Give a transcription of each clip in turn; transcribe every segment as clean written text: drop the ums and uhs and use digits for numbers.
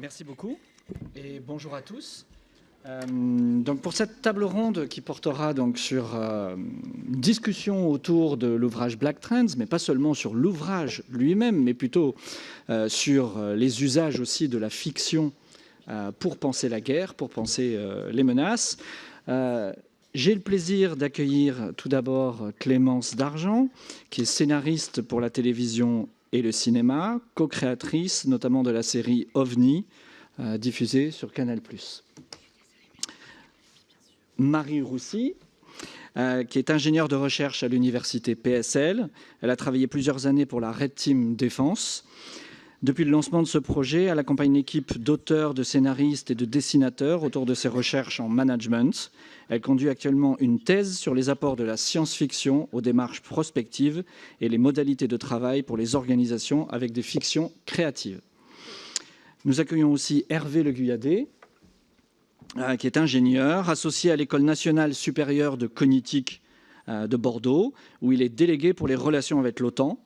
Merci beaucoup et bonjour à tous. Donc pour cette table ronde qui portera donc sur une discussion autour de l'ouvrage Black Trends, mais pas seulement sur l'ouvrage lui-même, mais plutôt sur les usages aussi de la fiction pour penser la guerre, pour penser les menaces. J'ai le plaisir d'accueillir tout d'abord Clémence Dargent, qui est scénariste pour la télévision et le cinéma, co-créatrice notamment de la série OVNI, diffusée sur Canal+. Marie Roussy, qui est ingénieure de recherche à l'université PSL. Elle a travaillé plusieurs années pour la Red Team Défense. Depuis le lancement de ce projet, elle accompagne une équipe d'auteurs, de scénaristes et de dessinateurs autour de ses recherches en management. Elle conduit actuellement une thèse sur les apports de la science-fiction aux démarches prospectives et les modalités de travail pour les organisations avec des fictions créatives. Nous accueillons aussi Hervé Le Guyadé, qui est ingénieur, associé à l'École nationale supérieure de cognitique de Bordeaux, où il est délégué pour les relations avec l'OTAN.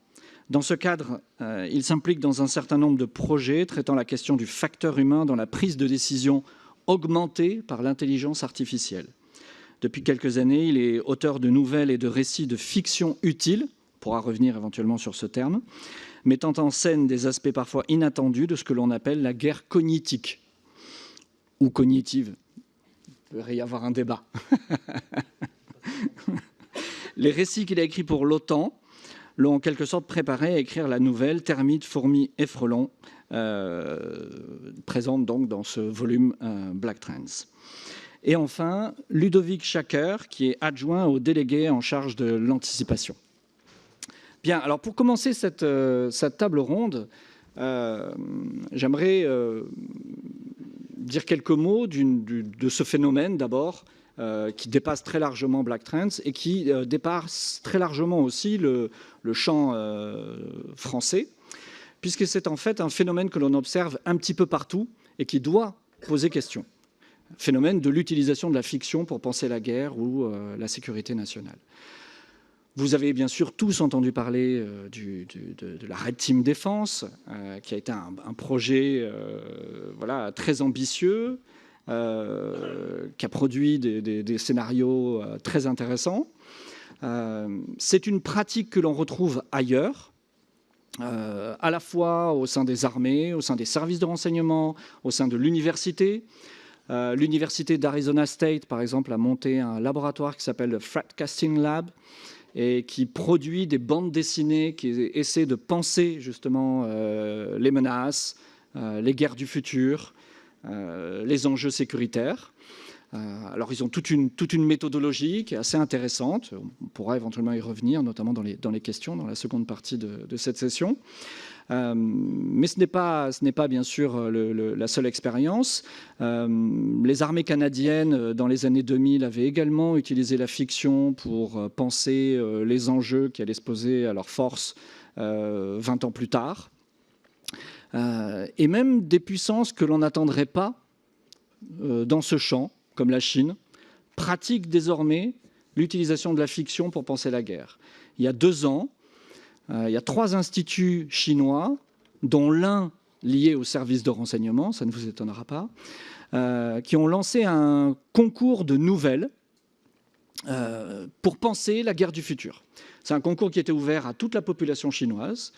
Dans ce cadre, il s'implique dans un certain nombre de projets traitant la question du facteur humain dans la prise de décision augmentée par l'intelligence artificielle. Depuis quelques années, il est auteur de nouvelles et de récits de fiction utile, on pourra revenir éventuellement sur ce terme, mettant en scène des aspects parfois inattendus de ce que l'on appelle la guerre cognitique ou cognitive. Il devrait y avoir un débat. Les récits qu'il a écrits pour l'OTAN l'ont en quelque sorte préparé à écrire la nouvelle Termites, fourmis et frelons, présente donc dans ce volume Black Trends. Et enfin, Ludovic Schacker, qui est adjoint au délégué en charge de l'anticipation. Bien, alors pour commencer cette table ronde, j'aimerais dire quelques mots de ce phénomène d'abord, qui dépasse très largement Black Trends et qui dépasse très largement aussi le champ français, puisque c'est en fait un phénomène que l'on observe un petit peu partout et qui doit poser question. Phénomène de l'utilisation de la fiction pour penser la guerre ou la sécurité nationale. Vous avez bien sûr tous entendu parler de la Red Team Défense, qui a été un projet voilà, très ambitieux, qui a produit des scénarios très intéressants. C'est une pratique que l'on retrouve ailleurs, à la fois au sein des armées, au sein des services de renseignement, au sein de l'université. L'université d'Arizona State, par exemple, a monté un laboratoire qui s'appelle le Threat Casting Lab et qui produit des bandes dessinées qui essaient de penser justement les menaces, les guerres du futur, les enjeux sécuritaires. Alors ils ont toute une méthodologie qui est assez intéressante. On pourra éventuellement y revenir, notamment dans les questions, dans la seconde partie de cette session. Mais ce n'est pas bien sûr la seule expérience. Les armées canadiennes, dans les années 2000, avaient également utilisé la fiction pour penser les enjeux qui allaient se poser à leurs forces 20 ans plus tard. Et même des puissances que l'on n'attendrait pas dans ce champ, comme la Chine, pratiquent désormais l'utilisation de la fiction pour penser la guerre. Il y a 2 ans, il y a 3 instituts chinois, dont l'un lié au service de renseignement, ça ne vous étonnera pas, qui ont lancé un concours de nouvelles pour penser la guerre du futur. C'est un concours qui était ouvert à toute la population chinoise.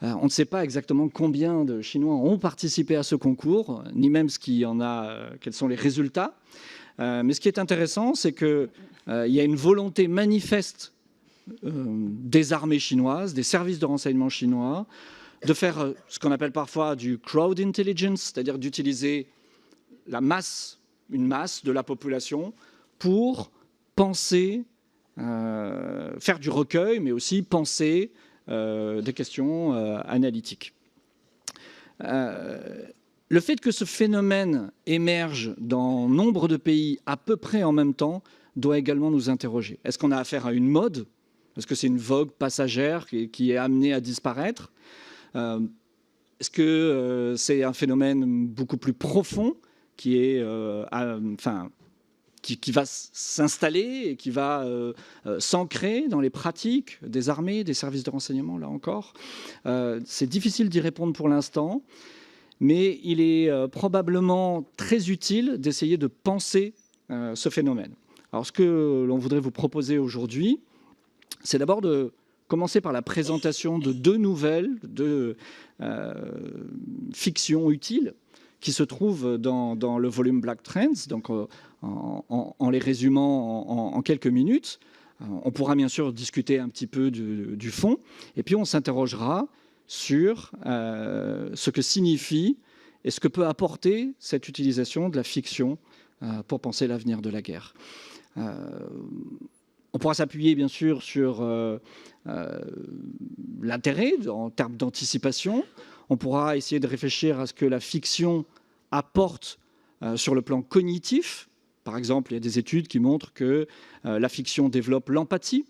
On ne sait pas exactement combien de Chinois ont participé à ce concours, ni même quels sont les résultats. Mais ce qui est intéressant, c'est qu'il y a une volonté manifeste des armées chinoises, des services de renseignement chinois, de faire ce qu'on appelle parfois du crowd intelligence, c'est-à-dire d'utiliser une masse de la population pour penser, faire du recueil, mais aussi penser des questions analytiques. Le fait que ce phénomène émerge dans nombre de pays à peu près en même temps doit également nous interroger. Est-ce qu'on a affaire à une mode ? Est-ce que c'est une vogue passagère qui est amenée à disparaître ? Est-ce que c'est un phénomène beaucoup plus profond qui va s'installer et qui va s'ancrer dans les pratiques des armées, des services de renseignement, là encore. C'est difficile d'y répondre pour l'instant. mais il est probablement très utile d'essayer de penser ce phénomène. Alors, ce que l'on voudrait vous proposer aujourd'hui, c'est d'abord de commencer par la présentation de 2 nouvelles de fiction utile qui se trouvent dans le volume Black Trends, donc en les résumant en quelques minutes. On pourra bien sûr discuter un petit peu du fond, et puis on s'interrogera sur ce que signifie et ce que peut apporter cette utilisation de la fiction pour penser l'avenir de la guerre. On pourra s'appuyer bien sûr sur l'intérêt en termes d'anticipation. On pourra essayer de réfléchir à ce que la fiction apporte sur le plan cognitif. Par exemple, il y a des études qui montrent que la fiction développe l'empathie,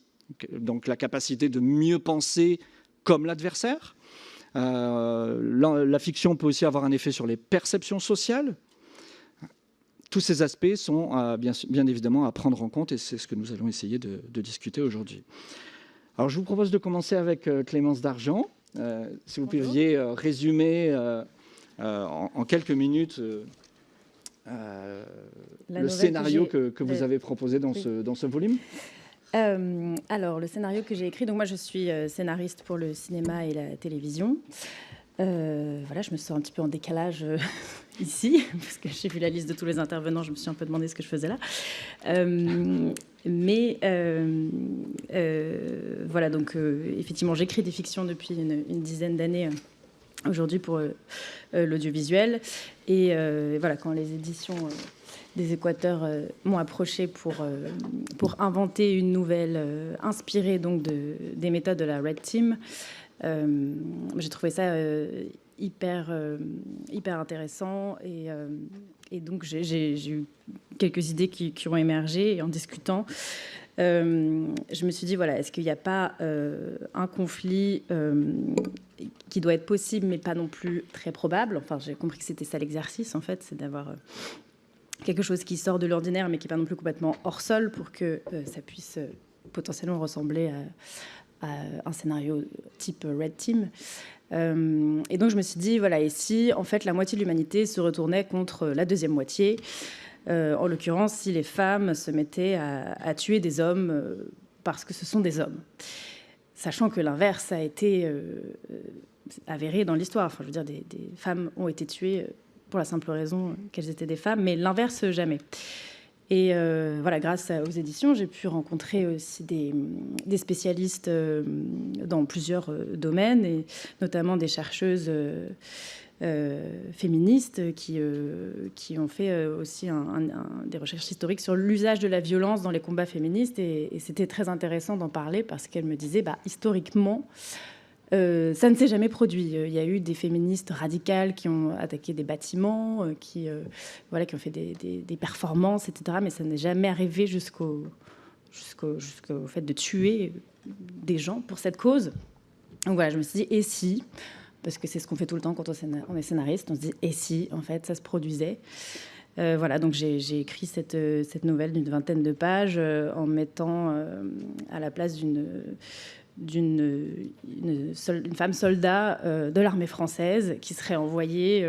donc la capacité de mieux penser comme l'adversaire. La fiction peut aussi avoir un effet sur les perceptions sociales. Tous ces aspects sont bien évidemment à prendre en compte, et c'est ce que nous allons essayer de discuter aujourd'hui. Alors, je vous propose de commencer avec Clémence Dargent. Si vous pouviez résumer en quelques minutes le scénario que vous avez proposé dans ce volume. Alors, le scénario que j'ai écrit, donc moi je suis scénariste pour le cinéma et la télévision. Voilà, je me sens un petit peu en décalage ici, parce que j'ai vu la liste de tous les intervenants, je me suis un peu demandé ce que je faisais là. Voilà, donc effectivement, j'écris des fictions depuis une dizaine d'années aujourd'hui pour l'audiovisuel. Et voilà, quand les éditions des Équateurs m'ont approché pour inventer une nouvelle inspirée donc des méthodes de la Red Team, j'ai trouvé ça hyper intéressant, et donc j'ai eu quelques idées qui ont émergé, et en discutant, je me suis dit, voilà, est-ce qu'il n'y a pas un conflit qui doit être possible, mais pas non plus très probable. Enfin, j'ai compris que c'était ça l'exercice, en fait, c'est d'avoir quelque chose qui sort de l'ordinaire, mais qui n'est pas non plus complètement hors sol, pour que ça puisse potentiellement ressembler à un scénario type Red Team. Et donc, je me suis dit, voilà, et si, en fait, la moitié de l'humanité se retournait contre la deuxième moitié, en l'occurrence, si les femmes se mettaient à tuer des hommes parce que ce sont des hommes. Sachant que l'inverse a été avéré dans l'histoire. Enfin, je veux dire, des femmes ont été tuées pour la simple raison qu'elles étaient des femmes, mais l'inverse, jamais. Et voilà, grâce aux éditions, j'ai pu rencontrer aussi des spécialistes dans plusieurs domaines, et notamment des chercheuses féministes qui ont fait aussi des recherches historiques sur l'usage de la violence dans les combats féministes. Et c'était très intéressant d'en parler, parce qu'elles me disaient, historiquement, ça ne s'est jamais produit. Il y a eu des féministes radicales qui ont attaqué des bâtiments, qui ont fait des performances, etc. Mais ça n'est jamais arrivé jusqu'au fait de tuer des gens pour cette cause. Donc voilà, je me suis dit, et si, parce que c'est ce qu'on fait tout le temps quand on est scénariste, on se dit, et si, en fait, ça se produisait. Voilà, donc j'ai écrit cette nouvelle d'une 20aine de pages en mettant à la place d'une femme soldat de l'armée française qui serait envoyée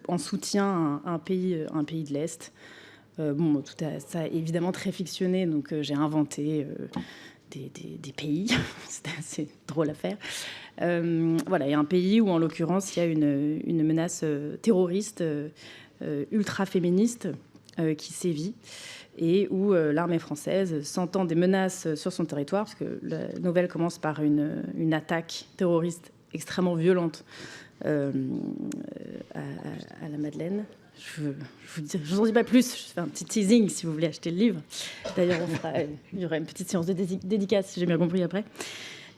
en soutien à un pays de l'Est. Tout ça évidemment très fictionné, donc j'ai inventé des pays. C'était assez drôle à faire. Voilà, il y a un pays où, en l'occurrence, il y a une menace terroriste ultra-féministe qui sévit, et où l'armée française, sentant des menaces sur son territoire, parce que la nouvelle commence par une attaque terroriste extrêmement violente à la Madeleine. Je vous en dis pas plus, je fais un petit teasing si vous voulez acheter le livre. D'ailleurs, il y aura une petite séance de dédicace, si j'ai bien compris, après.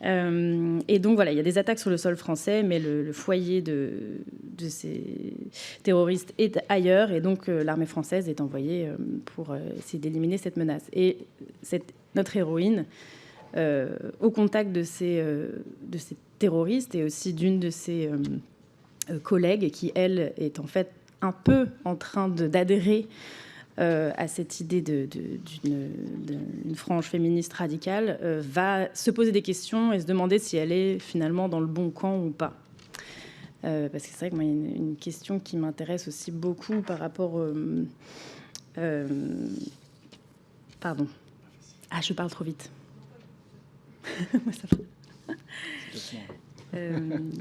Et donc voilà, il y a des attaques sur le sol français, mais le foyer de ces terroristes est ailleurs, et donc l'armée française est envoyée pour essayer d'éliminer cette menace. Et notre héroïne, au contact de ces terroristes, et aussi d'une de ses collègues, qui, elle, est en fait un peu en train d'adhérer à cette idée d'une frange féministe radicale, va se poser des questions et se demander si elle est finalement dans le bon camp ou pas. parce que c'est vrai que moi, il y a une question qui m'intéresse aussi beaucoup par rapport... pardon. Ah, je parle trop vite. Moi, ça va.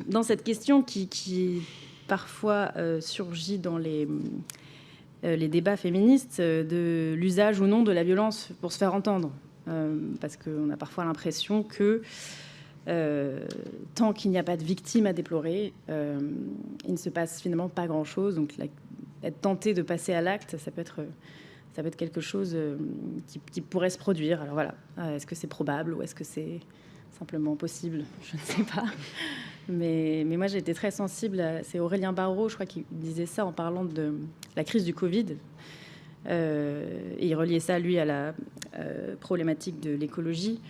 Dans cette question qui parfois surgit dans les débats féministes de l'usage ou non de la violence pour se faire entendre. Parce qu'on a parfois l'impression que tant qu'il n'y a pas de victime à déplorer, il ne se passe finalement pas grand-chose. Donc être tenté de passer à l'acte, ça peut être quelque chose qui pourrait se produire. Alors voilà, est-ce que c'est probable ou est-ce que c'est simplement possible? Je ne sais pas. Mais moi, j'ai été très sensible. C'est Aurélien Barraud, je crois, qui disait ça en parlant de la crise du Covid. Et il reliait ça, lui, à la problématique de l'écologie,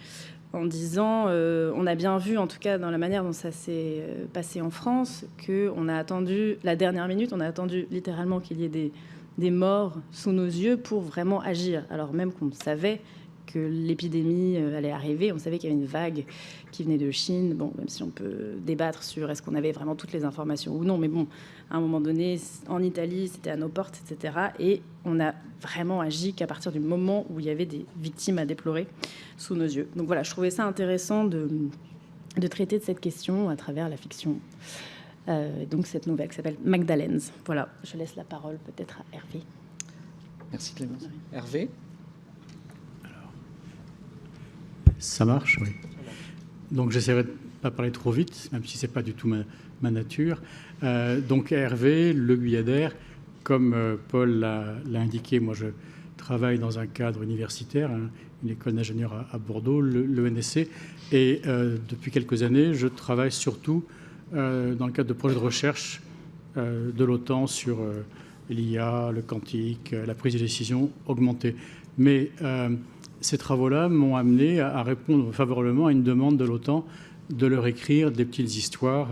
en disant, on a bien vu, en tout cas dans la manière dont ça s'est passé en France, qu'on a attendu, la dernière minute, on a attendu littéralement qu'il y ait des morts sous nos yeux pour vraiment agir. Alors même qu'on savait que l'épidémie allait arriver, on savait qu'il y avait une vague qui venait de Chine. Bon, même si on peut débattre sur est-ce qu'on avait vraiment toutes les informations ou non, mais bon, à un moment donné, en Italie, c'était à nos portes, etc. Et on a vraiment agi qu'à partir du moment où il y avait des victimes à déplorer sous nos yeux. Donc voilà, je trouvais ça intéressant de traiter de cette question à travers la fiction. Donc cette nouvelle qui s'appelle Magdalenes. Voilà, je laisse la parole peut-être à Hervé. Merci Clémence. Hervé? Ça marche, oui. Donc j'essaierai de ne pas parler trop vite, même si ce n'est pas du tout ma nature. Donc Hervé, le Guyadère, comme Paul l'a indiqué, moi je travaille dans un cadre universitaire, une école d'ingénieurs à Bordeaux, le NSC, et depuis quelques années, je travaille surtout dans le cadre de projets de recherche de l'OTAN sur l'IA, le quantique, la prise de décision augmentée. Mais ces travaux-là m'ont amené à répondre favorablement à une demande de l'OTAN de leur écrire des petites histoires.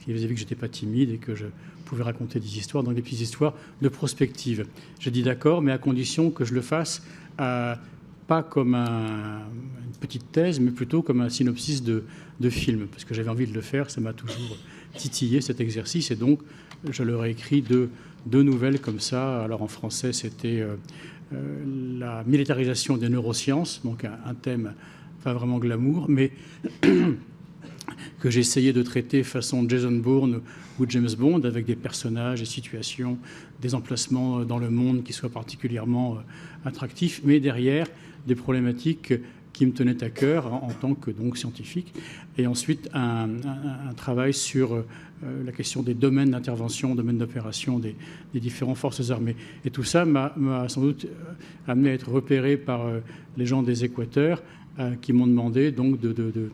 Ils avaient vu que je n'étais pas timide et que je pouvais raconter des histoires, donc des petites histoires de prospective. J'ai dit d'accord, mais à condition que je le fasse pas comme une petite thèse, mais plutôt comme un synopsis de film, parce que j'avais envie de le faire, ça m'a toujours titillé cet exercice, et donc je leur ai écrit deux nouvelles comme ça. Alors en français, c'était la militarisation des neurosciences, donc un thème pas vraiment glamour, mais que j'ai essayé de traiter façon Jason Bourne ou James Bond, avec des personnages, des situations, des emplacements dans le monde qui soient particulièrement attractifs, mais derrière des problématiques qui me tenaient à cœur en tant que donc scientifique. Et ensuite, un travail sur la question des domaines d'intervention, domaines d'opération des différentes forces armées. Et tout ça m'a sans doute amené à être repéré par les gens des Équateurs qui m'ont demandé donc de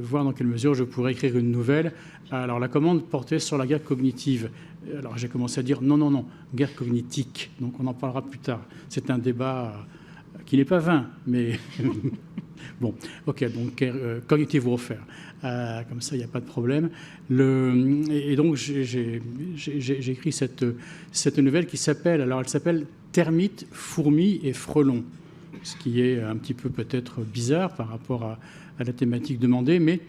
voir dans quelle mesure je pourrais écrire une nouvelle. Alors la commande portait sur la guerre cognitive. Alors j'ai commencé à dire non, guerre cognitique. Donc on en parlera plus tard. C'est un débat qui n'est pas vain, mais bon, ok, donc cognitive warfare. Comme ça, il n'y a pas de problème. Et donc j'ai écrit cette nouvelle qui s'appelle, alors elle s'appelle Termites, fourmis et frelons, ce qui est un petit peu peut-être bizarre par rapport à la thématique demandée, mais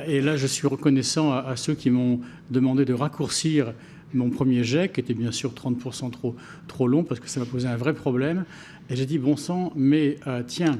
et là je suis reconnaissant à ceux qui m'ont demandé de raccourcir mon premier jet, qui était bien sûr 30% trop long, parce que ça m'a posé un vrai problème. Et j'ai dit, bon sang, mais tiens,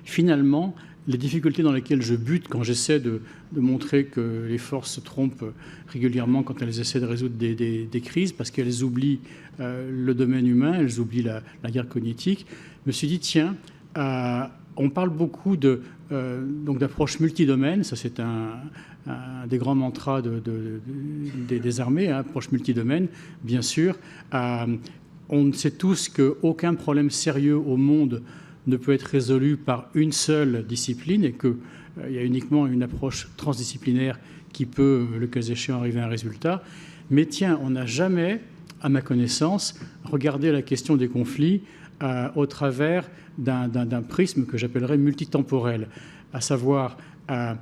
finalement, les difficultés dans lesquelles je bute quand j'essaie de montrer que les forces se trompent régulièrement quand elles essaient de résoudre des crises, parce qu'elles oublient le domaine humain, elles oublient la guerre cognitive, je me suis dit, tiens, on parle beaucoup d'approche multidomaine, ça c'est un des grands mantras des armées, approche multidomaine, bien sûr. On sait tous qu'aucun problème sérieux au monde ne peut être résolu par une seule discipline et qu'il y a uniquement une approche transdisciplinaire qui peut, le cas échéant, arriver à un résultat. Mais tiens, on n'a jamais, à ma connaissance, regardé la question des conflits au travers d'un prisme que j'appellerais multitemporel, à savoir, il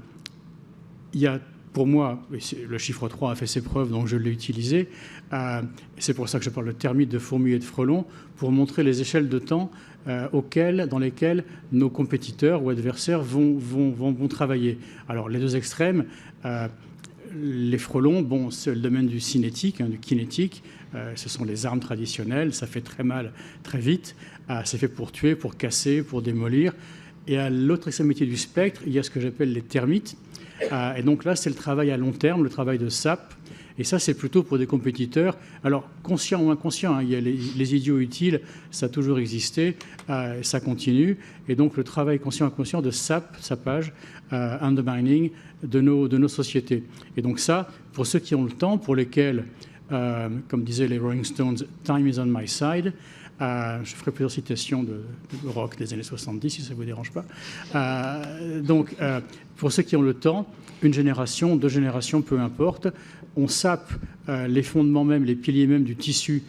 y a pour moi, le chiffre 3 a fait ses preuves, donc je l'ai utilisé, c'est pour ça que je parle de termites, de fourmis et de frelons, pour montrer les échelles de temps dans lesquelles nos compétiteurs ou adversaires vont travailler. Alors les deux extrêmes, les frelons, bon, c'est le domaine du cinétique, du kinétique. Ce sont les armes traditionnelles. Ça fait très mal, très vite. C'est fait pour tuer, pour casser, pour démolir. Et à l'autre extrémité du spectre, il y a ce que j'appelle les termites. Et donc là, c'est le travail à long terme, le travail de sape. Et ça, c'est plutôt pour des compétiteurs. Alors, conscients ou inconscients, il y a les idiots utiles, ça a toujours existé, ça continue. Et donc, le travail conscient et inconscient de sapage, undermining de nos sociétés. Et donc ça, pour ceux qui ont le temps, pour lesquels, comme disaient les Rolling Stones, « Time is on my side », je ferai plusieurs citations de rock des années 70, si ça ne vous dérange pas. Donc, pour ceux qui ont le temps, une génération, 2 générations, peu importe, on sape les fondements même, les piliers même du tissu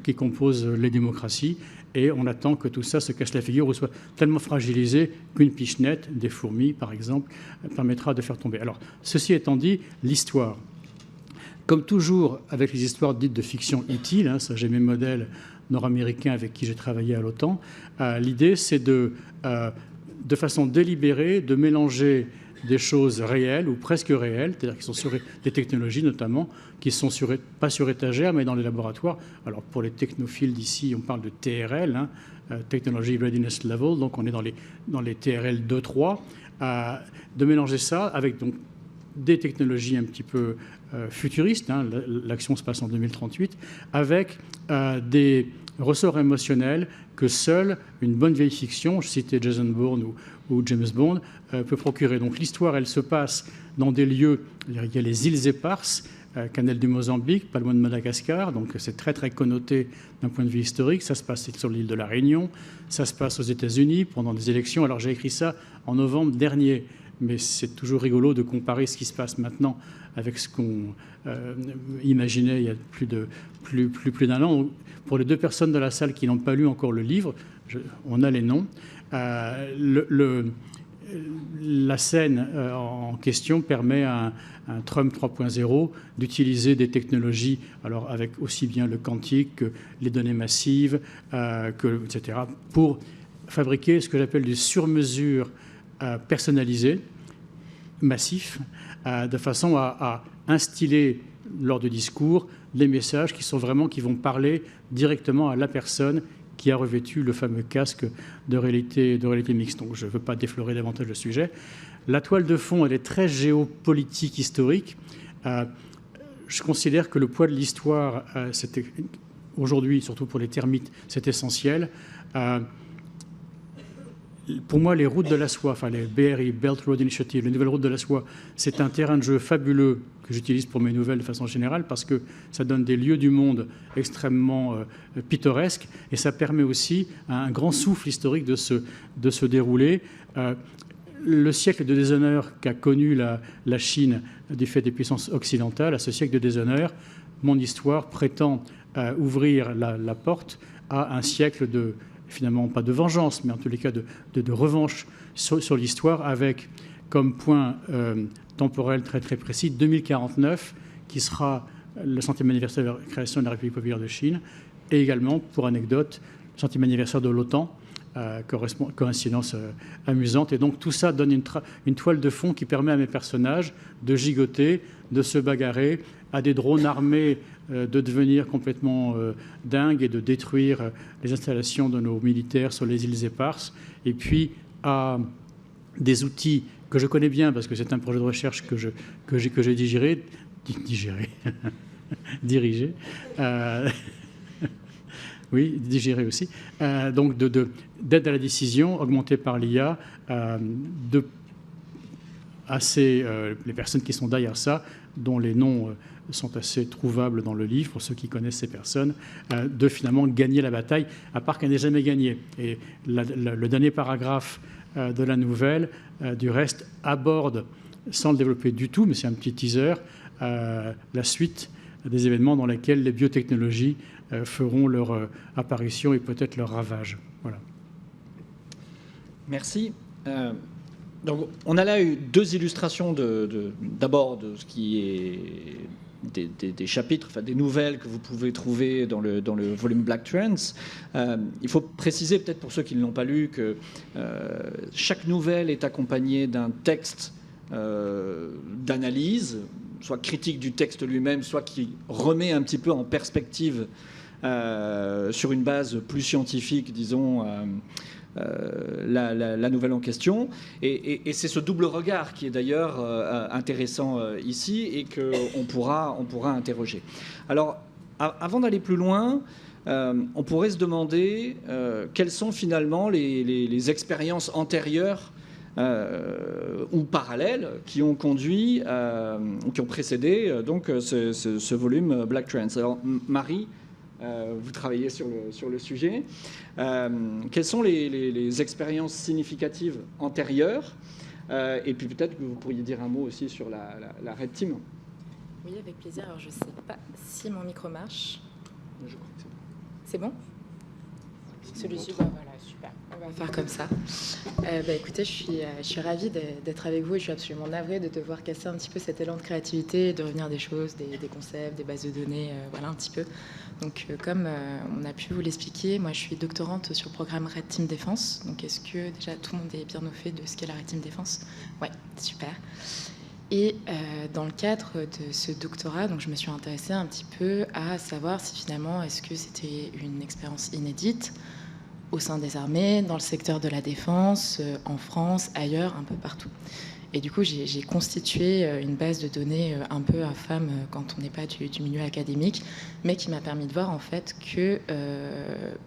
qui compose les démocraties, et on attend que tout ça se casse la figure ou soit tellement fragilisé qu'une pichenette, des fourmis par exemple, permettra de faire tomber. Alors, ceci étant dit, l'histoire. Comme toujours avec les histoires dites de fiction utile, ça j'ai mes modèles nord-américains avec qui j'ai travaillé à l'OTAN, l'idée c'est de façon délibérée de mélanger des choses réelles ou presque réelles, c'est-à-dire qui sont sur des technologies notamment, qui sont pas sur étagère mais dans les laboratoires. Alors pour les technophiles d'ici, on parle de TRL, Technology Readiness Level, donc on est dans les TRL 2-3, de mélanger ça avec donc des technologies un petit peu futuristes, l'action se passe en 2038, avec des ressorts émotionnels que seule une bonne vieille fiction, je citais Jason Bourne ou James Bond, peut procurer. Donc l'histoire, elle se passe dans des lieux, il y a les îles éparses, Canal du Mozambique, pas loin de Madagascar, donc c'est très très connoté d'un point de vue historique. Ça se passe sur l'île de la Réunion, ça se passe aux États-Unis pendant des élections. Alors j'ai écrit ça en novembre dernier, mais c'est toujours rigolo de comparer ce qui se passe maintenant avec ce qu'on imaginait il y a plus d'un an. Pour les 2 personnes de la salle qui n'ont pas lu encore le livre, on a les noms. La scène en question permet à un Trump 3.0 d'utiliser des technologies, alors avec aussi bien le quantique que les données massives, etc., pour fabriquer ce que j'appelle du sur-mesure personnalisé, massif, de façon à instiller lors du discours les messages qui vont parler directement à la personne qui a revêtu le fameux casque de réalité mixte. Donc je ne veux pas déflorer davantage le sujet. La toile de fond, elle est très géopolitique, historique. Je considère que le poids de l'histoire, aujourd'hui, surtout pour les termites, c'est essentiel. Pour moi, les routes de la soie, enfin les BRI, Belt Road Initiative, les nouvelles routes de la soie, c'est un terrain de jeu fabuleux que j'utilise pour mes nouvelles de façon générale parce que ça donne des lieux du monde extrêmement pittoresques et ça permet aussi un grand souffle historique de se dérouler. Le siècle de déshonneur qu'a connu la Chine du fait des puissances occidentales, à ce siècle de déshonneur, mon histoire prétend ouvrir la porte à un siècle de, finalement pas de vengeance, mais en tous les cas de revanche sur l'histoire, avec comme point temporel très très précis 2049, qui sera le 100e anniversaire de la création de la République populaire de Chine, et également, pour anecdote, le 100e anniversaire de l'OTAN, coïncidence amusante. Et donc tout ça donne une toile de fond qui permet à mes personnages de gigoter, de se bagarrer, à des drones armés de devenir complètement dingues et de détruire les installations de nos militaires sur les îles éparses, et puis à des outils que je connais bien parce que c'est un projet de recherche que j'ai dirigé. Oui, digérer aussi. Donc d'aide à la décision augmentée par l'IA, les personnes qui sont derrière ça, dont les noms sont assez trouvables dans le livre, pour ceux qui connaissent ces personnes, de finalement gagner la bataille, à part qu'elle n'est jamais gagnée. Et le dernier paragraphe de la nouvelle, du reste, aborde, sans le développer du tout, mais c'est un petit teaser, la suite des événements dans lesquels les biotechnologies feront leur apparition et peut-être leur ravage. Voilà. Merci. Donc, on a là eu 2 illustrations d'abord de ce qui est des chapitres, enfin des nouvelles que vous pouvez trouver dans le volume Black Trends. Il faut préciser, peut-être pour ceux qui ne l'ont pas lu, que chaque nouvelle est accompagnée d'un texte d'analyse, soit critique du texte lui-même, soit qui remet un petit peu en perspective sur une base plus scientifique, disons, la nouvelle en question. Et c'est ce double regard qui est d'ailleurs intéressant ici et qu'on pourra interroger. Alors, avant d'aller plus loin, on pourrait se demander quelles sont finalement les expériences antérieures ou parallèles qui ont conduit, ou qui ont précédé donc ce volume Black Trends. Alors, Marie, vous travaillez sur le sujet. Quelles sont les expériences significatives antérieures et puis peut-être que vous pourriez dire un mot aussi sur la Red Team. Oui, avec plaisir. Alors, je ne sais pas si mon micro marche. Je crois que c'est bon. C'est bon ? Celui-ci, voilà, super. On va faire comme ça. Écoutez, je suis ravie d'être avec vous et je suis absolument navrée de devoir casser un petit peu cet élan de créativité, de revenir des choses, des concepts, des bases de données, voilà un petit peu. Donc, comme on a pu vous l'expliquer, moi je suis doctorante sur le programme Red Team Défense. Donc, est-ce que déjà tout le monde est bien au fait de ce qu'est la Red Team Défense ? Ouais, super. Et dans le cadre de ce doctorat, donc, je me suis intéressée un petit peu à savoir si finalement, est-ce que c'était une expérience inédite au sein des armées, dans le secteur de la défense, en France, ailleurs, un peu partout. Et du coup, j'ai constitué une base de données un peu infâme quand on n'est pas du milieu académique, mais qui m'a permis de voir en fait que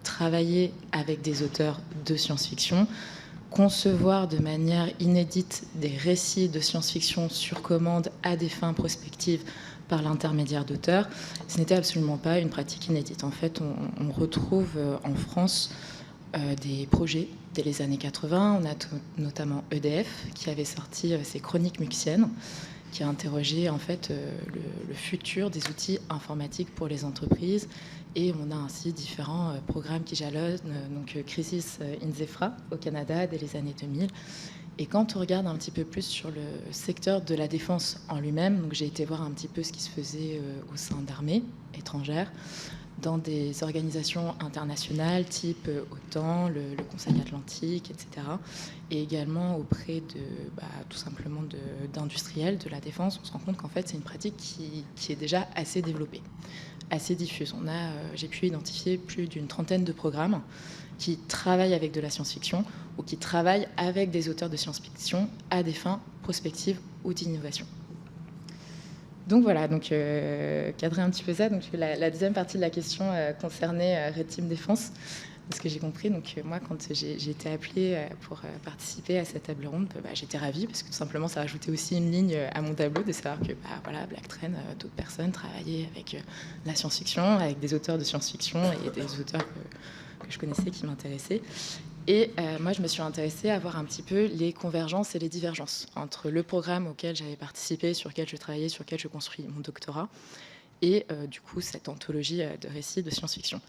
travailler avec des auteurs de science-fiction, concevoir de manière inédite des récits de science-fiction sur commande à des fins prospectives par l'intermédiaire d'auteurs, ce n'était absolument pas une pratique inédite. En fait, on retrouve en France des projets dès les années 80. On a notamment EDF qui avait sorti ses chroniques muxiennes, qui a interrogé en fait le futur des outils informatiques pour les entreprises. Et on a ainsi différents programmes qui jalonnent, donc Crisis in Zefra au Canada dès les années 2000. Et quand on regarde un petit peu plus sur le secteur de la défense en lui-même, donc j'ai été voir un petit peu ce qui se faisait au sein d'armées étrangères, dans des organisations internationales type OTAN, le Conseil Atlantique, etc. Et également auprès de, tout simplement d'industriels de la défense, on se rend compte qu'en fait c'est une pratique qui est déjà assez développée, assez diffuse. J'ai pu identifier plus d'une trentaine de programmes qui travaillent avec de la science-fiction ou qui travaillent avec des auteurs de science-fiction à des fins prospectives ou d'innovation. Donc voilà, cadrer un petit peu ça. Donc la deuxième partie de la question concernait Red Team Défense, de ce que j'ai compris. Donc moi, quand j'ai été appelée pour participer à cette table ronde, j'étais ravie parce que tout simplement, ça rajoutait aussi une ligne à mon tableau de savoir que Black Trends, d'autres personnes travaillaient avec la science-fiction, avec des auteurs de science-fiction et des auteurs que je connaissais qui m'intéressaient. Et moi, je me suis intéressée à voir un petit peu les convergences et les divergences entre le programme auquel j'avais participé, sur lequel je travaillais, sur lequel je construis mon doctorat, et du coup, cette anthologie de récits de science-fiction.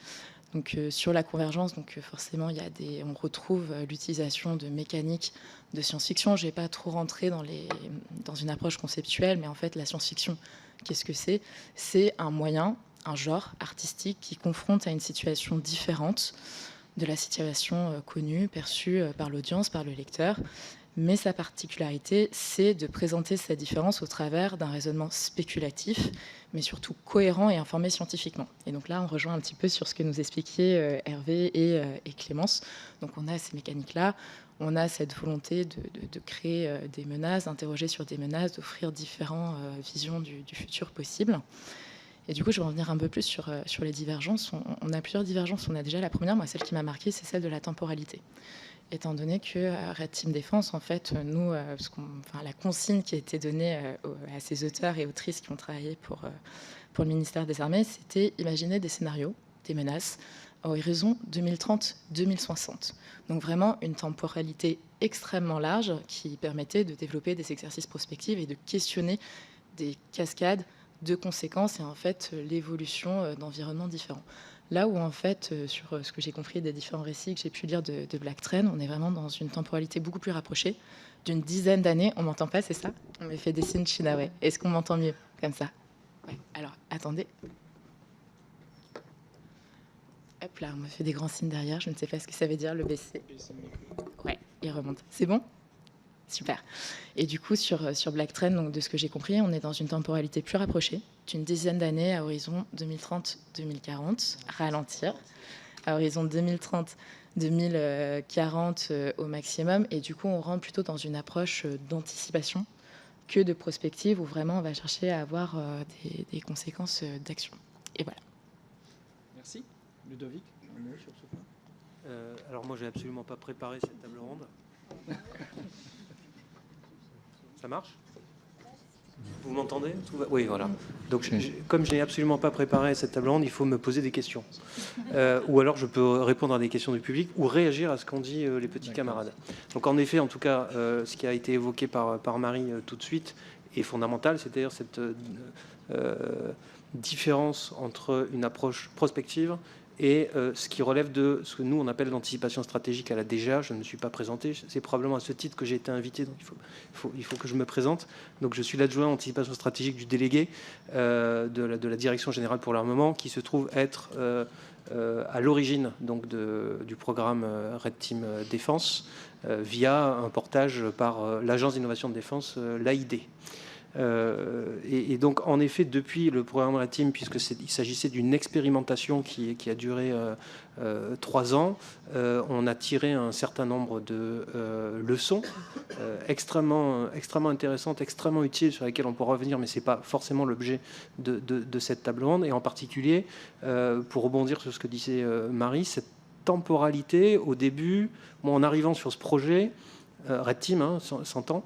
Donc, sur la convergence, forcément, on retrouve l'utilisation de mécaniques de science-fiction. Je ne vais pas trop rentrer dans une approche conceptuelle, mais en fait, la science-fiction, qu'est-ce que c'est ? C'est un moyen, un genre artistique qui confronte à une situation différente de la situation connue, perçue par l'audience, par le lecteur. Mais sa particularité, c'est de présenter cette différence au travers d'un raisonnement spéculatif, mais surtout cohérent et informé scientifiquement. Et donc là, on rejoint un petit peu sur ce que nous expliquiez Hervé et Clémence. Donc on a ces mécaniques-là, on a cette volonté de créer des menaces, d'interroger sur des menaces, d'offrir différentes visions du futur possible. Et du coup, je vais revenir un peu plus sur les divergences. On a plusieurs divergences. On a déjà la première, moi, celle qui m'a marquée, c'est celle de la temporalité. Étant donné que Red Team Défense, en fait, nous, la consigne qui a été donnée à ces auteurs et autrices qui ont travaillé pour le ministère des Armées, c'était imaginer des scénarios, des menaces, à horizon 2030-2060. Donc vraiment une temporalité extrêmement large qui permettait de développer des exercices prospectifs et de questionner des cascades de conséquences et en fait l'évolution d'environnements différents. Là où en fait, sur ce que j'ai compris des différents récits que j'ai pu lire de Black Trends, on est vraiment dans une temporalité beaucoup plus rapprochée, d'une dizaine d'années. On m'entend pas, c'est ça ? On me fait des signes Shinaway. Est-ce qu'on m'entend mieux comme ça ? Ouais. Alors, attendez. Hop là, on me fait des grands signes derrière. Je ne sais pas ce que ça veut dire, le baisser. Ouais, il remonte. C'est bon ? Super. Et du coup, sur Black Trend, donc de ce que j'ai compris, on est dans une temporalité plus rapprochée, d'une dizaine d'années à horizon 2030-2040, ralentir, à horizon 2030-2040 au maximum. Et du coup, on rentre plutôt dans une approche d'anticipation que de prospective, où vraiment on va chercher à avoir des conséquences d'action. Et voilà. Merci. Ludovic, un mot sur ce point. Alors moi, j'ai absolument pas préparé cette table ronde. Ça marche? Vous m'entendez? Oui, voilà. Donc, comme je n'ai absolument pas préparé cette table ronde, il faut me poser des questions. Ou alors, je peux répondre à des questions du public ou réagir à ce qu'ont dit les petits camarades. Donc, en effet, en tout cas, ce qui a été évoqué par Marie tout de suite est fondamental, c'est-à-dire cette différence entre une approche prospective et ce qui relève de ce que nous, on appelle l'anticipation stratégique à la DGA. Je ne me suis pas présenté. C'est probablement à ce titre que j'ai été invité, donc il faut que je me présente. Donc, je suis l'adjoint anticipation stratégique du délégué de la Direction générale pour l'armement, qui se trouve être à l'origine donc du programme Red Team Défense, via un portage par l'Agence d'innovation de défense, l'AID. Et donc, en effet, depuis le programme Red Team, puisqu'il s'agissait d'une expérimentation qui a duré 3 ans, on a tiré un certain nombre de leçons extrêmement intéressantes, extrêmement utiles, sur lesquelles on pourra revenir, mais ce n'est pas forcément l'objet de cette table ronde. Et en particulier, pour rebondir sur ce que disait Marie, cette temporalité, au début, moi, en arrivant sur ce projet, Red Team, 100 ans,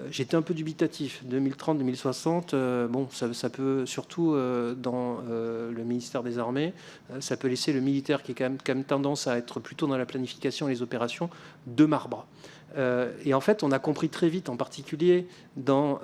j'étais un peu dubitatif. 2030-2060, bon, ça peut, surtout dans le ministère des Armées, ça peut laisser le militaire qui est quand même tendance à être plutôt dans la planification et les opérations de marbre. Et en fait, on a compris très vite, en particulier dans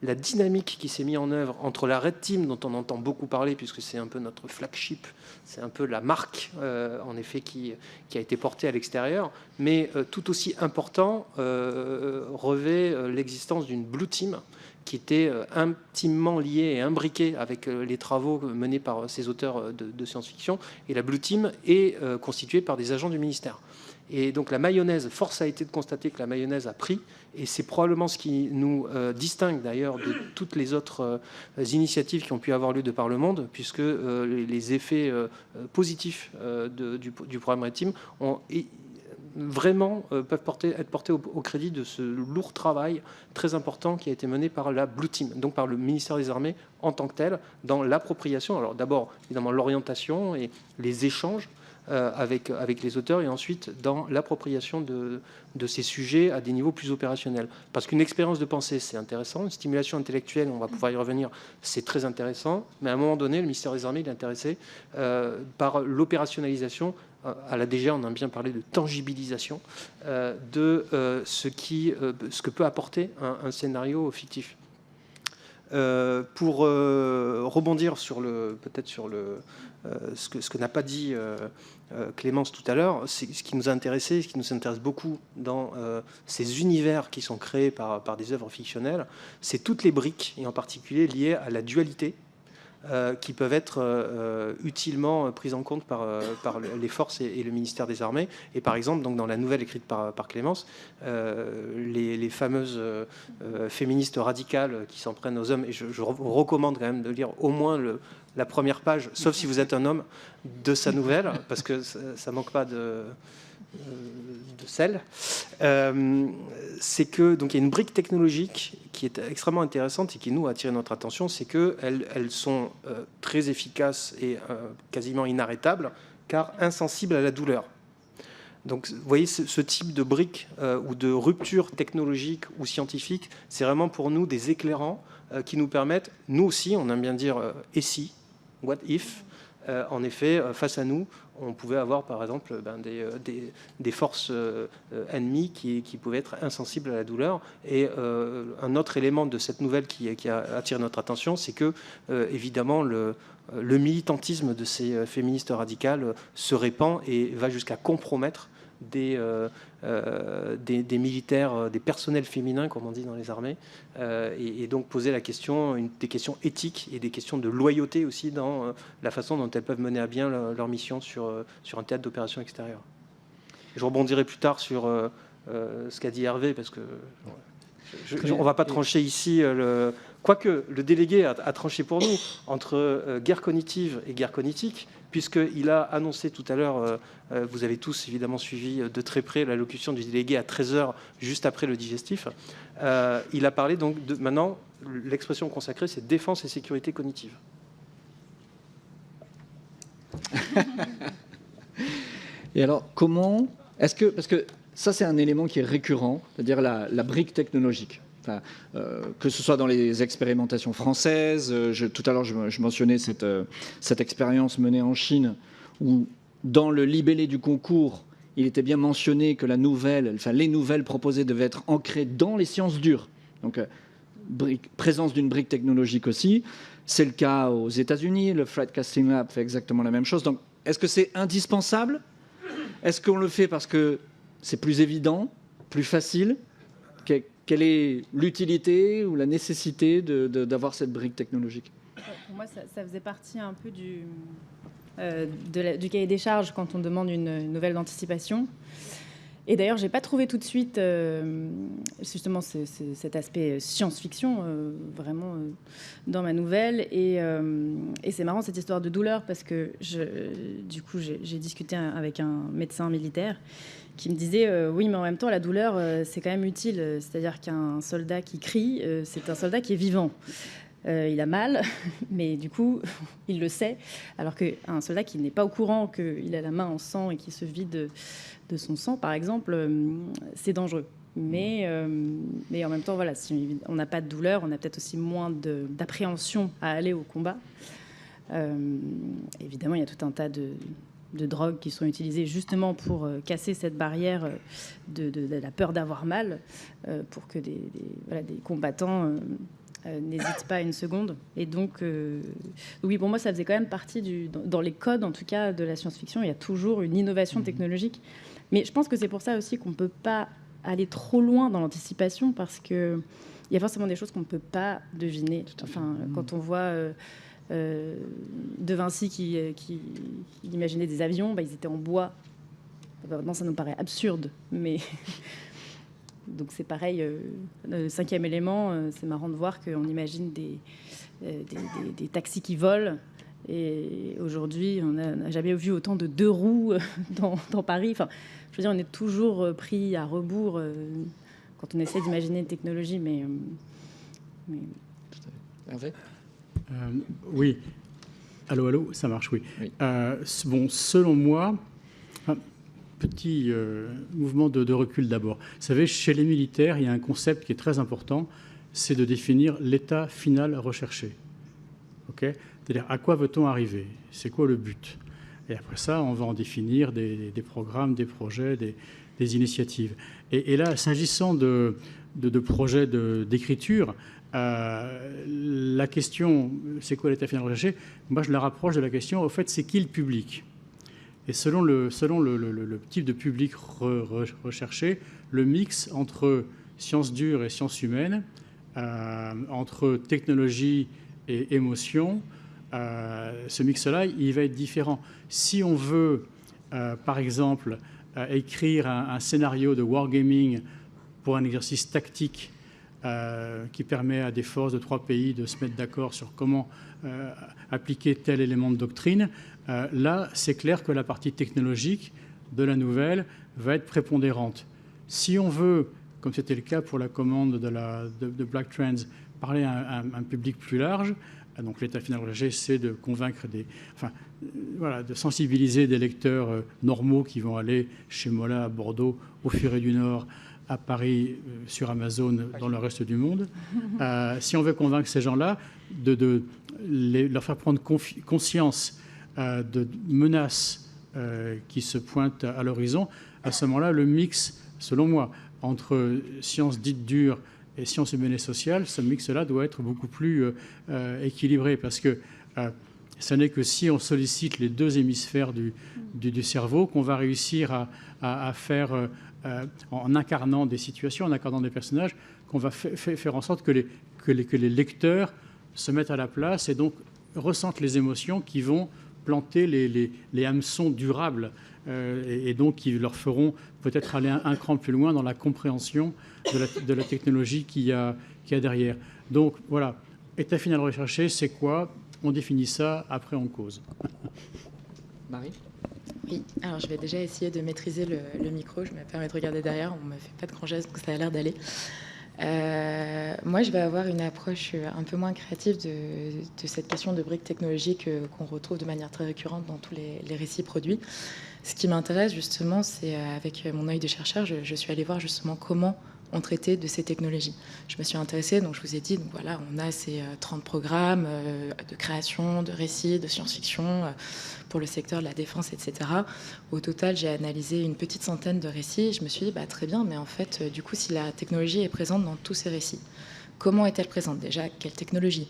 la dynamique qui s'est mise en œuvre entre la Red Team, dont on entend beaucoup parler, puisque c'est un peu notre flagship, c'est un peu la marque, en effet, qui a été portée à l'extérieur, mais tout aussi important, revêt l'existence d'une Blue Team, qui était intimement liée et imbriquée avec les travaux menés par ces auteurs de science-fiction. Et la Blue Team est constituée par des agents du ministère. Et donc la mayonnaise, force a été de constater que la mayonnaise a pris, et c'est probablement ce qui nous distingue d'ailleurs de toutes les autres initiatives qui ont pu avoir lieu de par le monde, puisque les effets positifs du programme Red Team ont vraiment peuvent être portés au crédit de ce lourd travail très important qui a été mené par la Blue Team, donc par le ministère des Armées en tant que tel, dans l'appropriation. Alors d'abord, évidemment, l'orientation et les échanges avec les auteurs, et ensuite dans l'appropriation de ces sujets à des niveaux plus opérationnels. Parce qu'une expérience de pensée, c'est intéressant, une stimulation intellectuelle, on va pouvoir y revenir, c'est très intéressant, mais à un moment donné, le ministère des Armées est intéressé par l'opérationnalisation. À la DGA, on a bien parlé de tangibilisation de ce que peut apporter un scénario fictif. Pour rebondir sur ce que n'a pas dit Clémence tout à l'heure, ce qui nous a intéressé, ce qui nous intéresse beaucoup dans ces univers qui sont créés par des œuvres fictionnelles, c'est toutes les briques, et en particulier liées à la dualité, qui peuvent être utilement prises en compte par les forces et le ministère des Armées. Et par exemple, donc, dans la nouvelle écrite par Clémence, les fameuses féministes radicales qui s'en prennent aux hommes, et je vous recommande quand même de lire au moins la première page, sauf si vous êtes un homme, de sa nouvelle, parce que ça manque pas de sel, c'est que donc il y a une brique technologique qui est extrêmement intéressante et qui nous a attiré notre attention, c'est qu'elles sont très efficaces et quasiment inarrêtables, car insensibles à la douleur. Donc, vous voyez, ce type de brique ou de rupture technologique ou scientifique, c'est vraiment pour nous des éclairants qui nous permettent, nous aussi, on aime bien dire et si, what if, en effet, face à nous, on pouvait avoir, par exemple, des forces ennemies qui pouvaient être insensibles à la douleur. Et un autre élément de cette nouvelle qui a attiré notre attention, c'est que, évidemment, le militantisme de ces féministes radicales se répand et va jusqu'à compromettre des militaires, des personnels féminins, comme on dit dans les armées, et donc poser la question, des questions éthiques et des questions de loyauté aussi dans la façon dont elles peuvent mener à bien leur mission sur un théâtre d'opération extérieure. Je rebondirai plus tard sur ce qu'a dit Hervé, parce que on ne va pas trancher ici. Quoique le délégué a tranché pour nous entre guerre cognitive et guerre cognitique, puisqu'il a annoncé tout à l'heure, vous avez tous évidemment suivi de très près l'allocution du délégué à 13h, juste après le digestif. Il a parlé donc de, maintenant, l'expression consacrée, c'est défense et sécurité cognitive. Et alors, comment est-ce que, parce que ça, c'est un élément qui est récurrent, c'est-à-dire la brique technologique. Enfin, que ce soit dans les expérimentations françaises, tout à l'heure, je mentionnais cette expérience menée en Chine, où dans le libellé du concours, il était bien mentionné que les nouvelles proposées devaient être ancrées dans les sciences dures. Donc, présence d'une brique technologique aussi. C'est le cas aux États-Unis. Le Threat Casting Lab fait exactement la même chose. Donc, est-ce que c'est indispensable? Est-ce qu'on le fait parce que c'est plus évident, plus facile? Quelle est l'utilité ou la nécessité d'avoir cette brique technologique? Pour moi, ça faisait partie un peu du cahier des charges quand on demande une nouvelle d'anticipation. Et d'ailleurs, je n'ai pas trouvé tout de suite justement cet aspect science-fiction vraiment dans ma nouvelle. Et c'est marrant cette histoire de douleur parce que du coup, j'ai discuté avec un médecin militaire qui me disait oui, mais en même temps, la douleur, c'est quand même utile. C'est-à-dire qu'un soldat qui crie, c'est un soldat qui est vivant. Il a mal, mais du coup, il le sait. Alors qu'un soldat qui n'est pas au courant qu'il a la main en sang et qui se vide de son sang, par exemple, c'est dangereux. Mais en même temps, voilà, si on n'a pas de douleur, on a peut-être aussi moins d'appréhension à aller au combat. Évidemment, il y a tout un tas de drogues qui sont utilisées justement pour casser cette barrière de la peur d'avoir mal, pour que des combattants n'hésitent pas une seconde. Et donc, oui, pour moi, ça faisait quand même partie dans les codes, en tout cas, de la science-fiction. Il y a toujours une innovation technologique. Mais je pense que c'est pour ça aussi qu'on ne peut pas aller trop loin dans l'anticipation, parce qu'il y a forcément des choses qu'on ne peut pas deviner. Enfin, quand on voit De Vinci qui imaginait des avions, ils étaient en bois. Maintenant, ça nous paraît absurde, mais... Donc c'est pareil, le 5e élément, c'est marrant de voir qu'on imagine des taxis qui volent. Et aujourd'hui, on n'a jamais vu autant de 2 roues dans Paris. Enfin, je veux dire, on est toujours pris à rebours quand on essaie d'imaginer une technologie. Mais... Hervé ? Oui. Allô, ça marche, oui. Oui. Bon, selon moi... Petit mouvement de recul d'abord. Vous savez, chez les militaires, il y a un concept qui est très important, c'est de définir l'état final recherché. Okay ? C'est-à-dire, à quoi veut-on arriver? C'est quoi le but? Et après ça, on va en définir des programmes, des projets, des initiatives. Et là, s'agissant de projets d'écriture, la question, c'est quoi l'état final recherché? Moi, je la rapproche de la question, au fait, c'est qui le public? Et selon le type de public recherché, le mix entre sciences dures et sciences humaines, entre technologie et émotion, ce mix-là, il va être différent. Si on veut, par exemple, écrire un scénario de wargaming pour un exercice tactique qui permet à des forces de 3 pays de se mettre d'accord sur comment appliquer tel élément de doctrine, là, c'est clair que la partie technologique de la nouvelle va être prépondérante. Si on veut, comme c'était le cas pour la commande de Black Trends, parler à un public plus large, donc l'état final recherché, c'est de convaincre de sensibiliser des lecteurs normaux qui vont aller chez Mola à Bordeaux, au Furet du Nord, à Paris, sur Amazon, dans le reste du monde. Si on veut convaincre ces gens-là, de leur faire prendre conscience de menaces qui se pointent à l'horizon, à ce moment-là, le mix, selon moi, entre sciences dites dures et sciences humaines et sociales, ce mix-là doit être beaucoup plus équilibré, parce que ce n'est que si on sollicite les 2 hémisphères du cerveau qu'on va réussir à faire, en incarnant des situations, en incarnant des personnages, qu'on va faire en sorte que les lecteurs se mettent à la place et donc ressentent les émotions qui vont planter les hameçons durables et donc qui leur feront peut-être aller un cran plus loin dans la compréhension de la technologie qu'il y a derrière. Donc voilà, état final recherché, c'est quoi? On définit ça, après on cause. Marie? Oui, alors je vais déjà essayer de maîtriser le micro. Je me permets de regarder derrière, on ne me fait pas de grands gestes, donc ça a l'air d'aller. Moi, je vais avoir une approche un peu moins créative de cette question de briques technologiques qu'on retrouve de manière très récurrente dans tous les récits produits. Ce qui m'intéresse justement, c'est avec mon œil de chercheur, je suis allée voir justement comment on traitait de ces technologies. Je me suis intéressée, donc je vous ai dit, donc voilà, on a ces 30 programmes de création, de récits, de science-fiction pour le secteur de la défense, etc. Au total, j'ai analysé une petite centaine de récits et je me suis dit, très bien, mais en fait, du coup, si la technologie est présente dans tous ces récits, comment est-elle présente? Déjà, quelle technologie?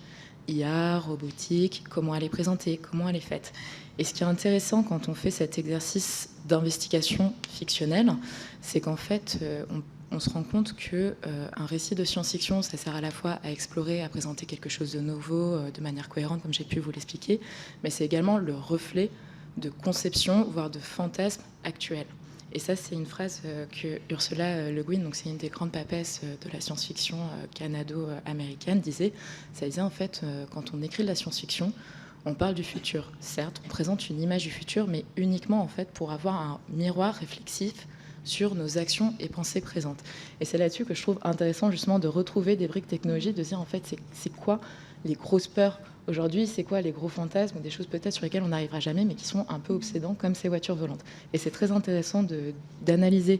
IA, robotique, comment elle est présentée, comment elle est faite? Et ce qui est intéressant quand on fait cet exercice d'investigation fictionnelle, c'est qu'en fait, on se rend compte qu'un récit de science-fiction, ça sert à la fois à explorer, à présenter quelque chose de nouveau, de manière cohérente, comme j'ai pu vous l'expliquer, mais c'est également le reflet de conception, voire de fantasmes actuels. Et ça, c'est une phrase que Ursula Le Guin, donc c'est une des grandes papesses de la science-fiction canado-américaine, disait. Ça disait en fait, quand on écrit de la science-fiction, on parle du futur. Certes, on présente une image du futur, mais uniquement en fait pour avoir un miroir réflexif sur nos actions et pensées présentes. Et c'est là-dessus que je trouve intéressant justement de retrouver des briques technologiques, de dire en fait c'est quoi les grosses peurs aujourd'hui, c'est quoi les gros fantasmes, des choses peut-être sur lesquelles on n'arrivera jamais, mais qui sont un peu obsédants comme ces voitures volantes. Et c'est très intéressant d'analyser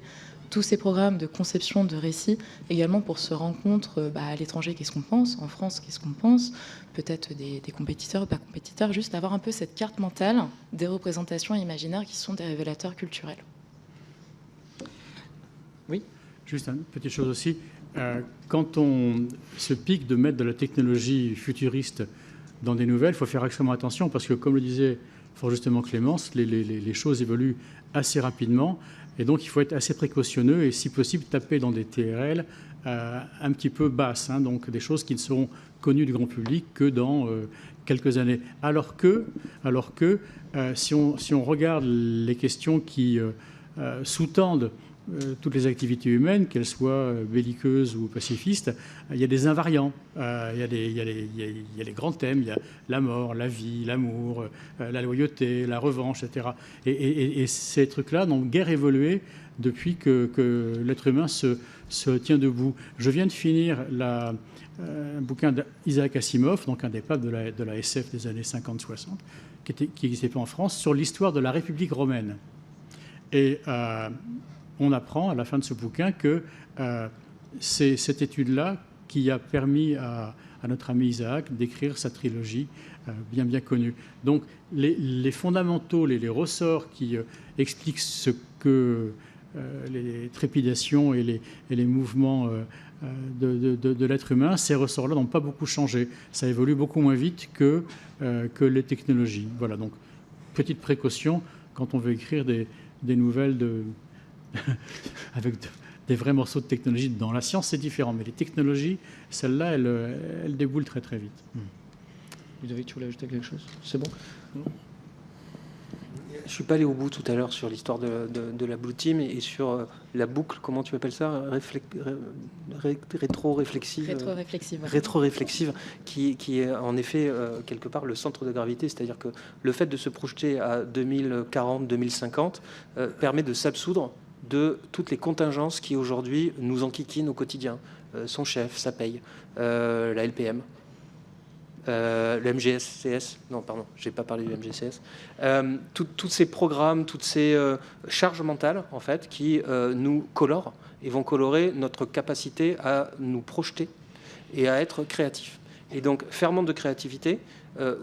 tous ces programmes de conception de récits, également pour se rendre compte à l'étranger, qu'est-ce qu'on pense, en France, qu'est-ce qu'on pense, peut-être des compétiteurs, pas compétiteurs, juste avoir un peu cette carte mentale des représentations imaginaires qui sont des révélateurs culturels. Oui. Juste une petite chose aussi. Quand on se pique de mettre de la technologie futuriste dans des nouvelles, il faut faire extrêmement attention parce que, comme le disait fort justement Clémence, les choses évoluent assez rapidement et donc il faut être assez précautionneux et, si possible, taper dans des TRL un petit peu basses, donc des choses qui ne seront connues du grand public que dans quelques années. Alors que si on regarde les questions qui sous-tendent toutes les activités humaines, qu'elles soient belliqueuses ou pacifistes, il y a des invariants, il y a les grands thèmes, il y a la mort, la vie, l'amour, la loyauté, la revanche, etc. Et ces trucs-là n'ont guère évolué depuis que l'être humain se tient debout. Je viens de finir un bouquin d'Isaac Asimov, donc un des papes de la SF des années 50-60, qui n'existait pas en France, sur l'histoire de la République romaine. Et on apprend à la fin de ce bouquin que c'est cette étude-là qui a permis à notre ami Isaac d'écrire sa trilogie bien connue. Donc les fondamentaux, les ressorts qui expliquent ce que les trépidations et les mouvements de l'être humain, ces ressorts-là n'ont pas beaucoup changé. Ça évolue beaucoup moins vite que les technologies. Voilà, donc petite précaution quand on veut écrire des nouvelles avec des vrais morceaux de technologie. Dans la science, c'est différent, mais les technologies, celles-là, elles déboulent très très vite. Ludovic, tu voulais ajouter quelque chose? C'est bon? Je ne suis pas allé au bout tout à l'heure sur l'histoire de la Blue Team et sur la boucle, comment tu appelles ça, rétro-réflexive. Rétro-réflexive. Rétro-réflexive, qui est en effet quelque part le centre de gravité, c'est-à-dire que le fait de se projeter à 2040-2050 permet de s'absoudre de toutes les contingences qui aujourd'hui nous enquiquinent au quotidien. Son chef, sa paye, la LPM. Le MGCS, non pardon, je n'ai pas parlé du MGCS, tous ces programmes, toutes ces charges mentales en fait qui nous colorent et vont colorer notre capacité à nous projeter et à être créatifs. Et donc ferment de créativité,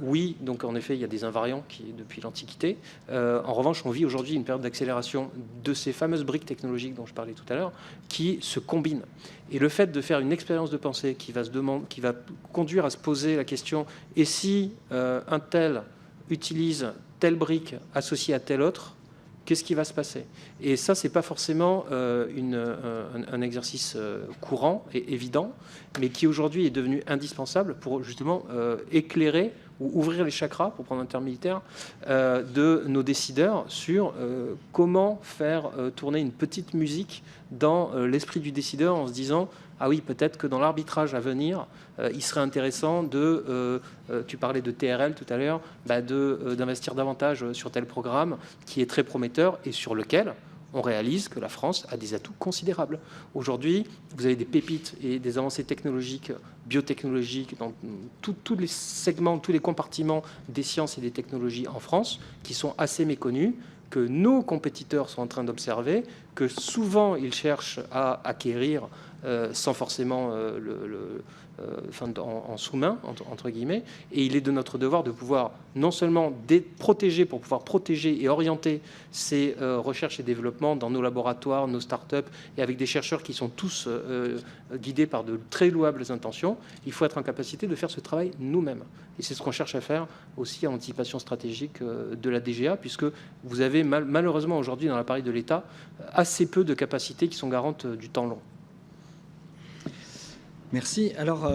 oui, donc en effet il y a des invariants depuis l'Antiquité. En revanche, on vit aujourd'hui une période d'accélération de ces fameuses briques technologiques dont je parlais tout à l'heure, qui se combinent. Et le fait de faire une expérience de pensée qui va conduire à se poser la question et si un tel utilise telle brique associée à telle autre, qu'est-ce qui va se passer? Et ça, c'est pas forcément un exercice courant et évident, mais qui aujourd'hui est devenu indispensable pour justement éclairer ou ouvrir les chakras, pour prendre un terme militaire, de nos décideurs sur comment faire tourner une petite musique dans l'esprit du décideur en se disant « Ah oui, peut-être que dans l'arbitrage à venir, il serait intéressant de, tu parlais de TRL tout à l'heure, d'investir davantage sur tel programme qui est très prometteur et sur lequel on réalise que la France a des atouts considérables. Aujourd'hui, vous avez des pépites et des avancées technologiques, biotechnologiques, dans tous les segments, tous les compartiments des sciences et des technologies en France, qui sont assez méconnus, que nos compétiteurs sont en train d'observer, que souvent ils cherchent à acquérir sans forcément en sous-main, entre guillemets, et il est de notre devoir de pouvoir non seulement protéger, pour pouvoir protéger et orienter ces recherches et développements dans nos laboratoires, nos startups, et avec des chercheurs qui sont tous guidés par de très louables intentions, il faut être en capacité de faire ce travail nous-mêmes. Et c'est ce qu'on cherche à faire aussi en anticipation stratégique de la DGA, puisque vous avez malheureusement aujourd'hui dans l'appareil de l'État assez peu de capacités qui sont garantes du temps long. Merci. Alors,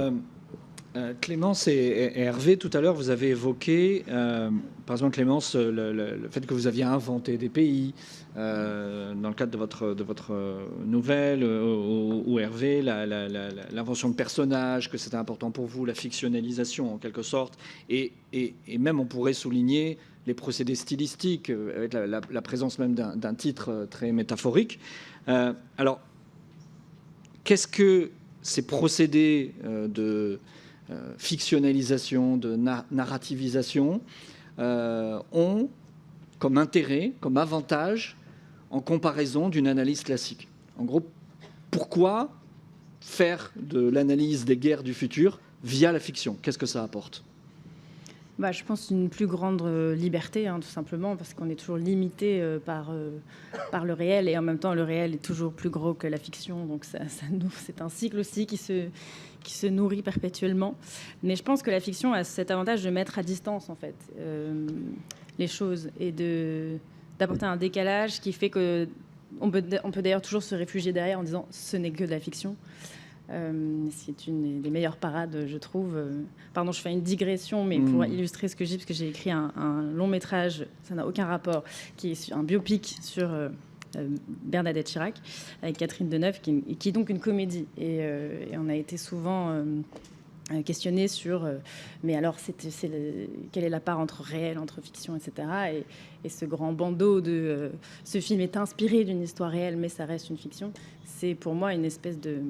Clémence et Hervé, tout à l'heure, vous avez évoqué, par exemple, Clémence, le fait que vous aviez inventé des pays dans le cadre de votre nouvelle, ou Hervé, l'invention de personnages, que c'était important pour vous, la fictionnalisation en quelque sorte, et même on pourrait souligner les procédés stylistiques, avec la présence même d'un titre très métaphorique. Alors, qu'est-ce que ces procédés de fictionnalisation, de narrativisation ont comme intérêt, comme avantage en comparaison d'une analyse classique? En gros, pourquoi faire de l'analyse des guerres du futur via la fiction? Qu'est-ce que ça apporte? Je pense une plus grande liberté, tout simplement, parce qu'on est toujours limité par le réel, et en même temps, le réel est toujours plus gros que la fiction, donc c'est un cycle aussi qui se nourrit perpétuellement. Mais je pense que la fiction a cet avantage de mettre à distance, en fait, les choses, et d'apporter un décalage qui fait que on peut d'ailleurs toujours se réfugier derrière en disant « ce n'est que de la fiction ». C'est une des meilleures parades, je trouve. Pardon, je fais une digression, mais pour illustrer ce que j'ai, parce que j'ai écrit un long métrage, ça n'a aucun rapport, qui est un biopic sur Bernadette Chirac, avec Catherine Deneuve, qui est donc une comédie. Et on a été souvent questionné sur mais alors quelle est la part entre réel, entre fiction, etc. Et ce grand bandeau de ce film est inspiré d'une histoire réelle, mais ça reste une fiction. C'est pour moi une espèce de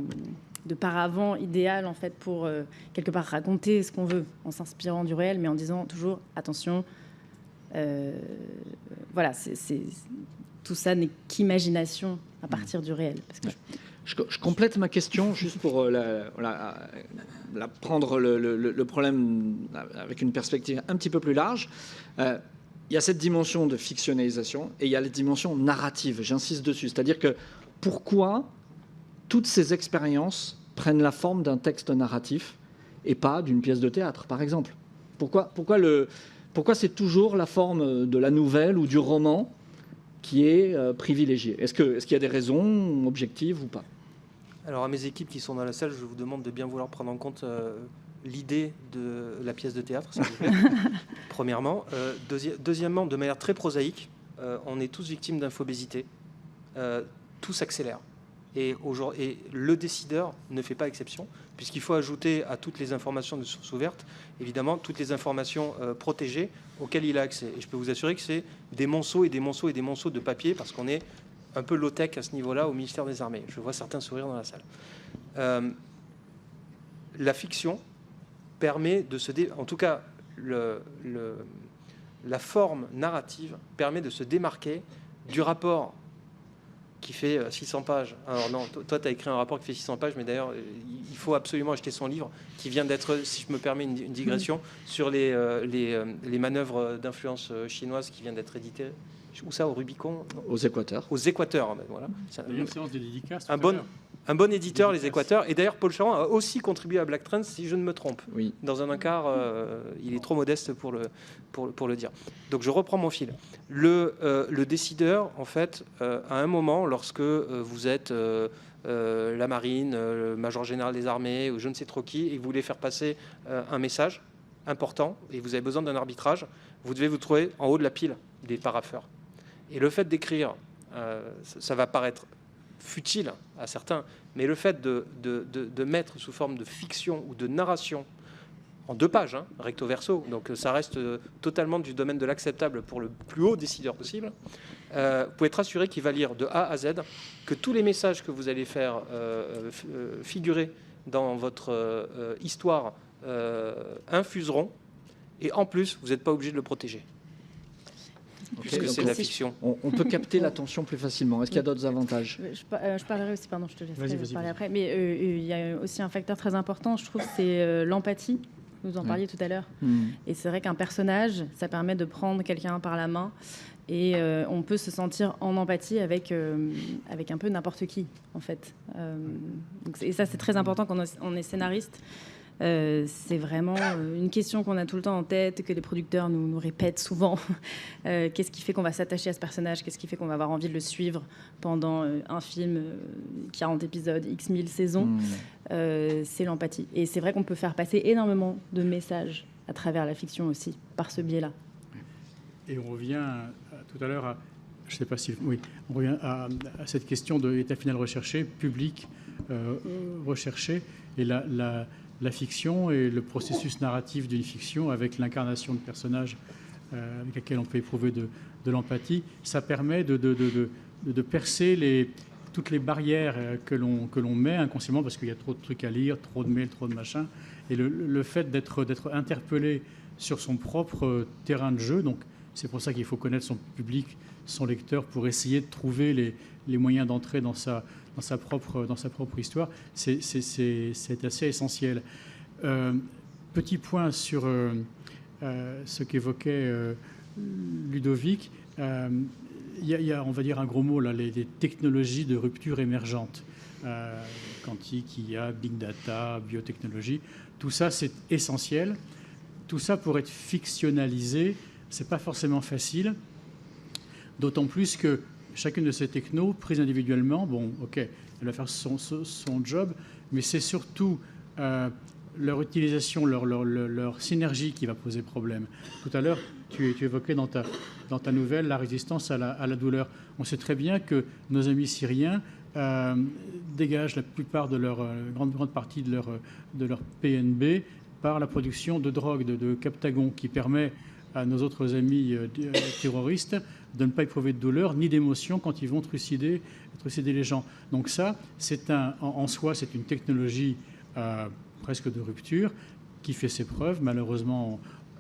paravent idéal, en fait, pour quelque part raconter ce qu'on veut en s'inspirant du réel, mais en disant toujours attention, voilà, tout ça n'est qu'imagination à partir du réel. Parce que je complète ma question juste pour prendre le problème avec une perspective un petit peu plus large. Il y a cette dimension de fictionnalisation et il y a la dimension narrative. J'insiste dessus. C'est-à-dire que pourquoi toutes ces expériences prennent la forme d'un texte narratif et pas d'une pièce de théâtre, par exemple? Pourquoi c'est toujours la forme de la nouvelle ou du roman qui est privilégiée? Est-ce qu'il y a des raisons objectives ou pas? Alors, à mes équipes qui sont dans la salle, je vous demande de bien vouloir prendre en compte l'idée de la pièce de théâtre, s'il vous plaît. Premièrement. Deuxièmement, de manière très prosaïque, on est tous victimes d'infobésité. Tout s'accélère. Et le décideur ne fait pas exception, puisqu'il faut ajouter à toutes les informations de source ouverte, évidemment, toutes les informations protégées auxquelles il a accès. Et je peux vous assurer que c'est des monceaux et des monceaux et des monceaux de papier, parce qu'on est un peu low-tech à ce niveau-là au ministère des Armées. Je vois certains sourire dans la salle. La fiction permet de en tout cas, la forme narrative permet de se démarquer du rapport qui fait 600 pages. Alors non, toi, tu as écrit un rapport qui fait 600 pages, mais d'ailleurs, il faut absolument acheter son livre, qui vient d'être, si je me permets une digression, sur les manœuvres d'influence chinoise qui vient d'être édité. Où ça, au Rubicon? Aux Équateurs. Aux Équateurs, voilà. Une séance de dédicace. Un bon éditeur, les Équateurs. Et d'ailleurs, Paul Charon a aussi contribué à Black Trends, si je ne me trompe. Oui. Dans un encart, il est trop modeste pour le dire. Donc, je reprends mon fil. Le décideur, en fait, à un moment, lorsque vous êtes la marine, le major général des armées, ou je ne sais trop qui, et que vous voulez faire passer un message, important et vous avez besoin d'un arbitrage, vous devez vous trouver en haut de la pile des parapheurs. Et le fait d'écrire, ça va paraître futile à certains, mais le fait de mettre sous forme de fiction ou de narration en 2 pages, hein, recto verso, donc ça reste totalement du domaine de l'acceptable pour le plus haut décideur possible, vous pouvez être assuré qu'il va lire de A à Z, que tous les messages que vous allez faire figurer dans votre histoire infuseront, et en plus, vous n'êtes pas obligé de le protéger. Ok, Puisque donc c'est la fiction. On peut capter l'attention plus facilement. Est-ce qu'il y a d'autres avantages? Je parlerai aussi, pardon, je te laisserai Vas-y. parler après. Mais il y a aussi un facteur très important, je trouve, c'est l'empathie. Vous en parliez tout à l'heure. Et c'est vrai qu'un personnage, ça permet de prendre quelqu'un par la main et on peut se sentir en empathie avec un peu n'importe qui, en fait. Et ça, c'est très important quand on est scénariste. C'est vraiment une question qu'on a tout le temps en tête, que les producteurs nous répètent souvent. Qu'est-ce qui fait qu'on va s'attacher à ce personnage? Qu'est-ce qui fait qu'on va avoir envie de le suivre pendant un film, 40 épisodes, X 1000 saisons? C'est l'empathie. Et c'est vrai qu'on peut faire passer énormément de messages à travers la fiction aussi, par ce biais-là. Et on revient tout à l'heure à, je sais pas si, oui, on revient à cette question de l'état final recherché, public recherché, et la fiction et le processus narratif d'une fiction avec l'incarnation de personnages avec lesquels on peut éprouver de l'empathie, ça permet de percer toutes les barrières que l'on met inconsciemment parce qu'il y a trop de trucs à lire, trop de mails, trop de machins. Et le fait d'être interpellé sur son propre terrain de jeu, donc c'est pour ça qu'il faut connaître son public, son lecteur, pour essayer de trouver les moyens d'entrer dans sa propre histoire, c'est assez essentiel. Petit point sur ce qu'évoquait Ludovic. Il y a, on va dire un gros mot là, les technologies de rupture émergentes. Quantique, IA, big data, biotechnologie. Tout ça, c'est essentiel. Tout ça, pour être fictionnalisé, c'est pas forcément facile. D'autant plus que chacune de ces technos, prises individuellement, bon, ok, elle va faire son job, mais c'est surtout leur utilisation, leur synergie qui va poser problème. Tout à l'heure, tu évoquais dans ta nouvelle la résistance à la douleur. On sait très bien que nos amis syriens dégagent la plupart de leur grande partie de leur PNB par la production de drogue, de Captagon, qui permet à nos autres amis terroristes de ne pas éprouver de douleur ni d'émotion quand ils vont trucider les gens. Donc ça, en soi, c'est une technologie presque de rupture qui fait ses preuves, malheureusement,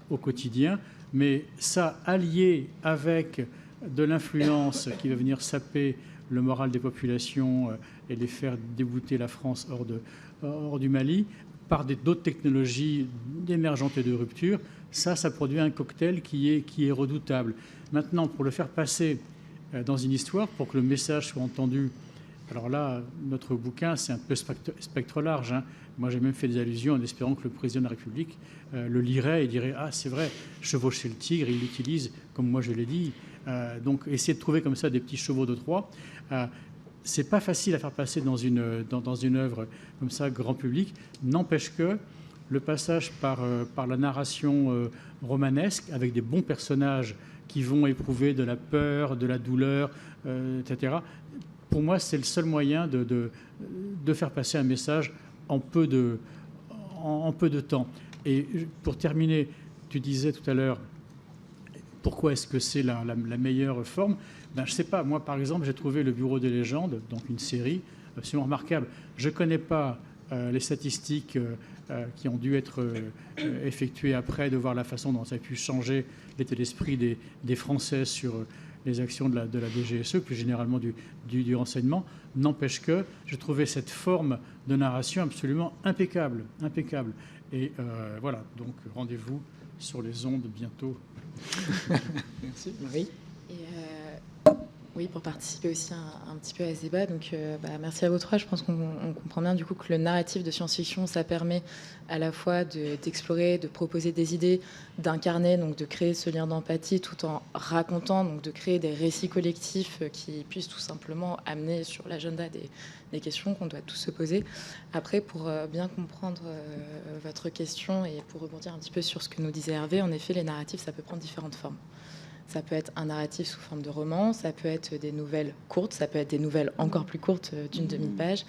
au quotidien. Mais ça, allié avec de l'influence qui va venir saper le moral des populations et les faire débouter la France hors du Mali, par d'autres technologies émergentes et de rupture, ça produit un cocktail qui est redoutable. Maintenant, pour le faire passer dans une histoire, pour que le message soit entendu, alors là, notre bouquin, c'est un peu spectre large, hein. Moi, j'ai même fait des allusions en espérant que le président de la République le lirait et dirait « Ah, c'est vrai, chevaucher le tigre, il l'utilise comme moi je l'ai dit. » Donc, essayer de trouver comme ça des petits chevaux de Troie. C'est pas facile à faire passer dans une œuvre comme ça, grand public. N'empêche que le passage par la narration romanesque, avec des bons personnages qui vont éprouver de la peur, de la douleur, etc., pour moi, c'est le seul moyen de faire passer un message en peu de temps. Et pour terminer, tu disais tout à l'heure, pourquoi est-ce que c'est la meilleure forme? Ben, je ne sais pas. Moi, par exemple, j'ai trouvé Le Bureau des légendes, donc une série absolument remarquable. Je ne connais pas les statistiques qui ont dû être effectuées après, de voir la façon dont ça a pu changer l'état d'esprit des Français sur les actions de la DGSE, plus généralement du renseignement. N'empêche que je trouvais cette forme de narration absolument impeccable. Et voilà, donc rendez-vous sur les ondes bientôt. Merci. Marie? Oui, pour participer aussi un petit peu à ce débat. Donc, merci à vous trois. Je pense qu'on comprend bien du coup que le narratif de science-fiction, ça permet à la fois d'explorer, de proposer des idées, d'incarner, donc de créer ce lien d'empathie tout en racontant, donc de créer des récits collectifs qui puissent tout simplement amener sur l'agenda des questions qu'on doit tous se poser. Après, pour bien comprendre votre question et pour rebondir un petit peu sur ce que nous disait Hervé, en effet, les narratifs, ça peut prendre différentes formes. Ça peut être un narratif sous forme de roman, ça peut être des nouvelles courtes, ça peut être des nouvelles encore plus courtes d'une demi-page,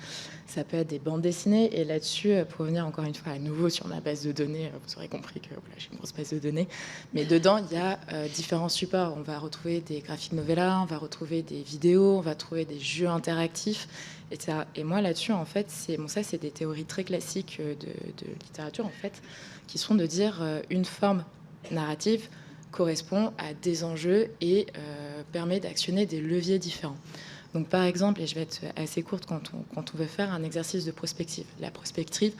ça peut être des bandes dessinées. Et là-dessus, pour revenir encore une fois à nouveau sur ma base de données, vous aurez compris que voilà, j'ai une grosse base de données, mais dedans, il y a différents supports. On va retrouver des graphiques novellas, on va retrouver des vidéos, on va trouver des jeux interactifs, etc. Et moi, là-dessus, en fait, ça, c'est des théories très classiques de littérature, en fait, qui sont de dire une forme narrative correspond à des enjeux et permet d'actionner des leviers différents. Donc par exemple, et je vais être assez courte quand on veut faire un exercice de prospective. La prospective,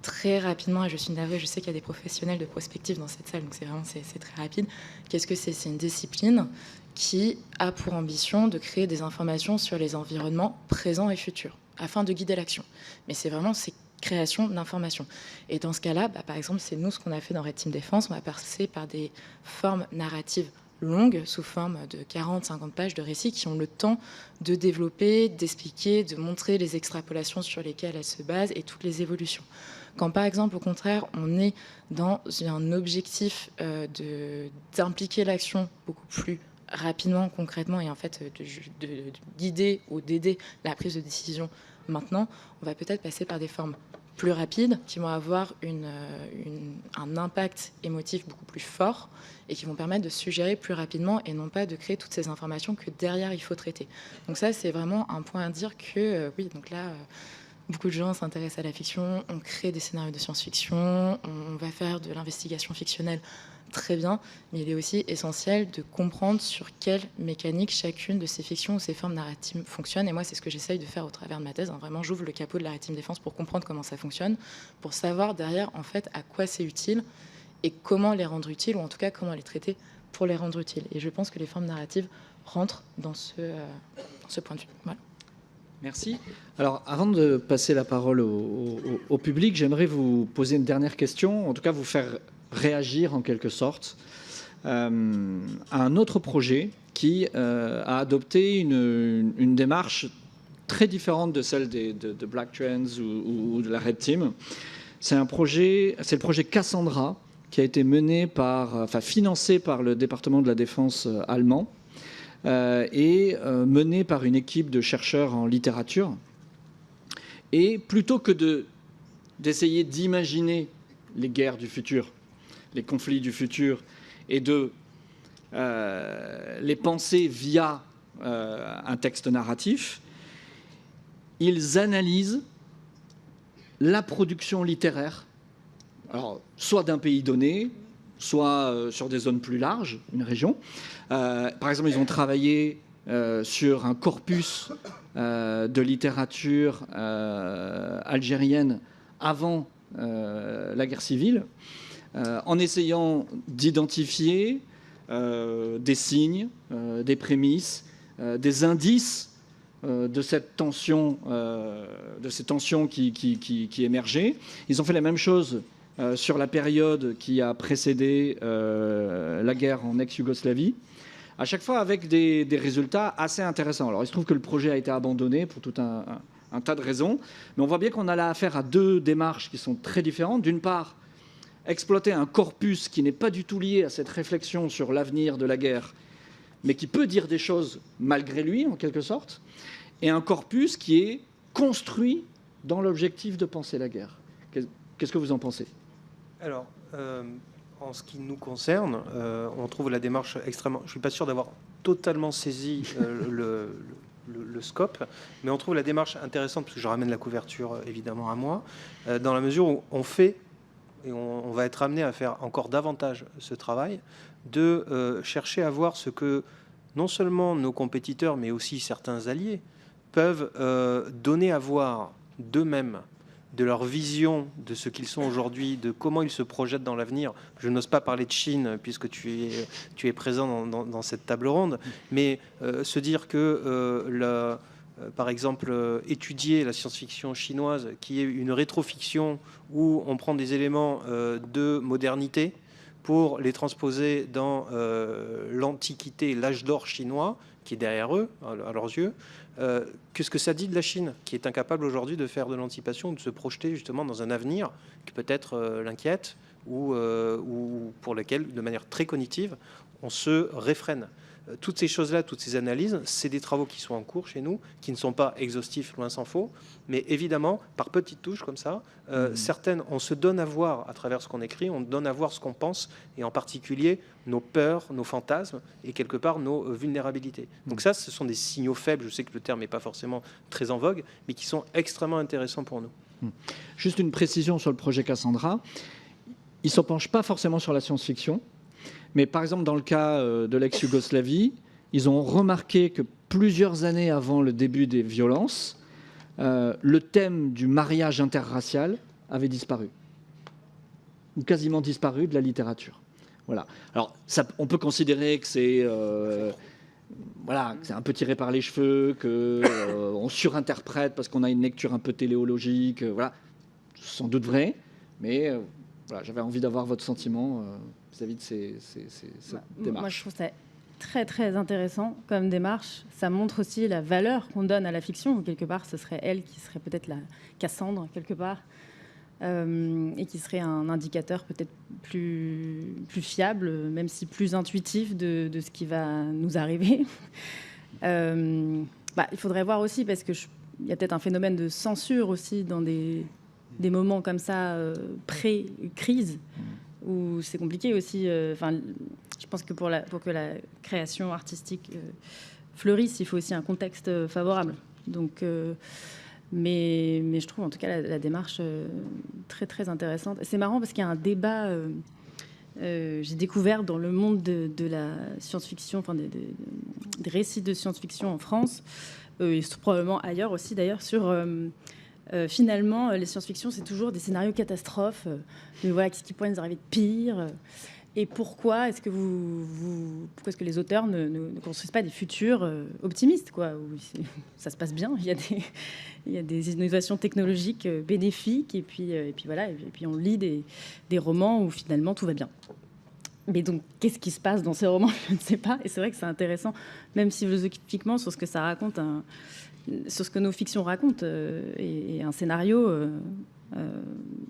très rapidement, et je suis navrée, je sais qu'il y a des professionnels de prospective dans cette salle, donc c'est très rapide. Qu'est-ce que c'est ? C'est une discipline qui a pour ambition de créer des informations sur les environnements présents et futurs, afin de guider l'action. Mais c'est vraiment création d'informations. Et dans ce cas-là, par exemple, c'est nous ce qu'on a fait dans Red Team Défense. On va passer par des formes narratives longues, sous forme de 40-50 pages de récits qui ont le temps de développer, d'expliquer, de montrer les extrapolations sur lesquelles elles se basent et toutes les évolutions. Quand, par exemple, au contraire, on est dans un objectif d'impliquer l'action beaucoup plus rapidement, concrètement, et en fait de guider ou d'aider la prise de décision maintenant, on va peut-être passer par des formes plus rapides qui vont avoir un impact émotif beaucoup plus fort et qui vont permettre de suggérer plus rapidement et non pas de créer toutes ces informations que derrière il faut traiter. Donc ça, c'est vraiment un point à dire que oui, donc là, beaucoup de gens s'intéressent à la fiction, on crée des scénarios de science-fiction, on va faire de l'investigation fictionnelle, très bien, mais il est aussi essentiel de comprendre sur quelle mécanique chacune de ces fictions ou ces formes narratives fonctionne. Et moi, c'est ce que j'essaye de faire au travers de ma thèse. Vraiment, j'ouvre le capot de la Red Team Défense pour comprendre comment ça fonctionne, pour savoir derrière, en fait, à quoi c'est utile et comment les rendre utiles, ou en tout cas, comment les traiter pour les rendre utiles. Et je pense que les formes narratives rentrent dans ce point de vue. Voilà. Merci. Alors, avant de passer la parole au public, j'aimerais vous poser une dernière question, en tout cas vous faire réagir en quelque sorte à un autre projet qui a adopté une démarche très différente de celle de Black Trends ou de la Red Team. C'est le projet Cassandra qui a été financé par le département de la défense allemand et mené par une équipe de chercheurs en littérature. Et plutôt que d'essayer d'imaginer les guerres du futur, les conflits du futur, et de les penser via un texte narratif, ils analysent la production littéraire, alors, soit d'un pays donné, soit sur des zones plus larges, une région. Par exemple, ils ont travaillé sur un corpus de littérature algérienne avant la guerre civile, en essayant d'identifier des signes, des prémices, des indices de cette tension, de ces tensions qui émergeaient. Ils ont fait la même chose sur la période qui a précédé la guerre en ex-Yougoslavie, à chaque fois avec des résultats assez intéressants. Alors il se trouve que le projet a été abandonné pour tout un tas de raisons, mais on voit bien qu'on a là affaire à deux démarches qui sont très différentes. D'une part, exploiter un corpus qui n'est pas du tout lié à cette réflexion sur l'avenir de la guerre, mais qui peut dire des choses malgré lui, en quelque sorte, et un corpus qui est construit dans l'objectif de penser la guerre. Qu'est-ce que vous en pensez ? Alors, en ce qui nous concerne, on trouve la démarche extrêmement... Je ne suis pas sûr d'avoir totalement saisi le scope, mais on trouve la démarche intéressante, parce que je ramène la couverture évidemment à moi, dans la mesure où on fait, et on va être amené à faire encore davantage ce travail, de chercher à voir ce que non seulement nos compétiteurs, mais aussi certains alliés peuvent donner à voir d'eux-mêmes de leur vision de ce qu'ils sont aujourd'hui, de comment ils se projettent dans l'avenir. Je n'ose pas parler de Chine puisque tu es présent dans cette table ronde, mais se dire que par exemple, étudier la science-fiction chinoise, qui est une rétrofiction où on prend des éléments de modernité pour les transposer dans l'Antiquité, l'âge d'or chinois, qui est derrière eux, à leurs yeux. Qu'est-ce que ça dit de la Chine, qui est incapable aujourd'hui de faire de l'anticipation, de se projeter justement dans un avenir qui peut-être l'inquiète ou pour lequel, de manière très cognitive, on se réfrène. Toutes ces choses-là, toutes ces analyses, c'est des travaux qui sont en cours chez nous, qui ne sont pas exhaustifs, loin s'en faut, mais évidemment, par petites touches comme ça, certaines, on se donne à voir à travers ce qu'on écrit, on donne à voir ce qu'on pense, et en particulier nos peurs, nos fantasmes, et quelque part nos vulnérabilités. Donc ça, ce sont des signaux faibles, je sais que le terme n'est pas forcément très en vogue, mais qui sont extrêmement intéressants pour nous. Juste une précision sur le projet Cassandra. Il ne se penche pas forcément sur la science-fiction. Mais par exemple, dans le cas de l'ex-Yougoslavie, ils ont remarqué que plusieurs années avant le début des violences, le thème du mariage interracial avait disparu, ou quasiment disparu de la littérature. Voilà. Alors, on peut considérer que c'est un peu tiré par les cheveux, qu'on surinterprète parce qu'on a une lecture un peu téléologique. Voilà, sans doute vrai, mais voilà, j'avais envie d'avoir votre sentiment vis-à-vis de cette démarche. Moi, je trouve ça très, très intéressant comme démarche. Ça montre aussi la valeur qu'on donne à la fiction. Quelque part, ce serait elle qui serait peut-être la Cassandre, quelque part, et qui serait un indicateur peut-être plus fiable, même si plus intuitif de ce qui va nous arriver. Il faudrait voir aussi, parce qu'il y a peut-être un phénomène de censure aussi dans des moments comme ça, pré-crise, où c'est compliqué aussi. Je pense que pour que la création artistique fleurisse, il faut aussi un contexte favorable. Donc, mais je trouve en tout cas la démarche très très intéressante. C'est marrant parce qu'il y a un débat. J'ai découvert dans le monde de la science-fiction, des récits de science-fiction en France, et probablement ailleurs aussi d'ailleurs, sur finalement, les science-fiction, c'est toujours des scénarios catastrophes. Voilà, qu'est-ce qui pourrait nous arriver de pire ? Et pourquoi est-ce que pourquoi est-ce que les auteurs ne construisent pas des futurs optimistes, quoi, où ça se passe bien, il y a des innovations technologiques bénéfiques, et puis voilà, et puis on lit des romans où finalement tout va bien. Mais donc, qu'est-ce qui se passe dans ces romans ? Je ne sais pas. Et c'est vrai que c'est intéressant, même philosophiquement, sur ce que ça raconte, sur ce que nos fictions racontent. Et un scénario,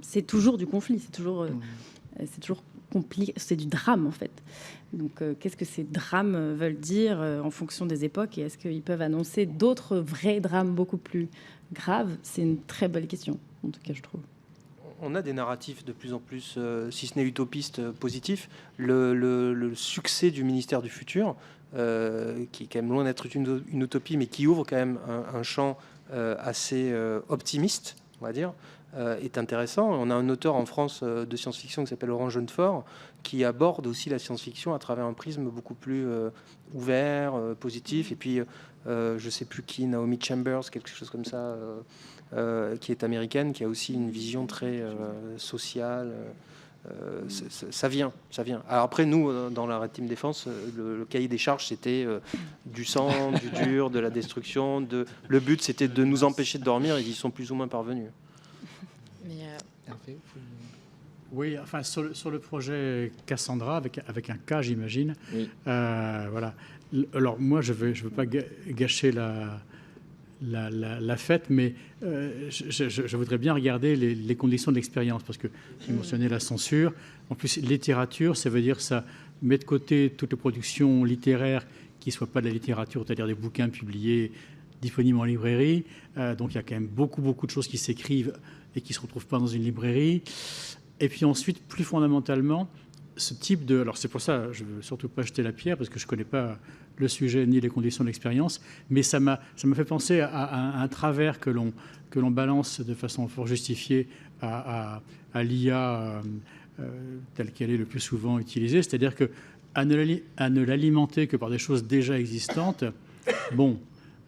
c'est toujours du conflit, c'est toujours compliqué, c'est du drame en fait. Donc, qu'est-ce que ces drames veulent dire en fonction des époques, et est-ce qu'ils peuvent annoncer d'autres vrais drames beaucoup plus graves ? C'est une très belle question, en tout cas, je trouve. On a des narratifs de plus en plus, si ce n'est utopistes, positifs. Le succès du ministère du Futur, qui est quand même loin d'être une utopie, mais qui ouvre quand même un champ assez optimiste, on va dire, est intéressant. On a un auteur en France de science-fiction qui s'appelle Laurent Jeunefort, qui aborde aussi la science-fiction à travers un prisme beaucoup plus ouvert, positif. Et puis, je ne sais plus qui, Naomi Chambers, quelque chose comme ça, qui est américaine, qui a aussi une vision très sociale. Ça vient. Alors après, nous, dans la Red Team Défense, le cahier des charges, c'était du sang, du dur, de la destruction. Le but, c'était de nous empêcher de dormir, et ils y sont plus ou moins parvenus. Oui, enfin, sur le projet Cassandra, avec un K, j'imagine. Oui. Voilà. Alors, moi, je veux pas gâcher la fête, mais je voudrais bien regarder les conditions de l'expérience, parce que vous mentionnez la censure. En plus, littérature, ça veut dire ça met de côté toutes les productions littéraires qui ne soient pas de la littérature, c'est-à-dire des bouquins publiés, disponibles en librairie. Donc, il y a quand même beaucoup de choses qui s'écrivent et qui ne se retrouvent pas dans une librairie. Et puis ensuite, plus fondamentalement, ce type de... Alors, c'est pour ça, je ne veux surtout pas jeter la pierre, parce que je ne connais pas le sujet ni les conditions de l'expérience, mais ça m'a fait penser à un travers que l'on balance de façon fort justifiée à l'IA telle qu'elle est le plus souvent utilisée, c'est-à-dire qu'à ne l'alimenter que par des choses déjà existantes, bon,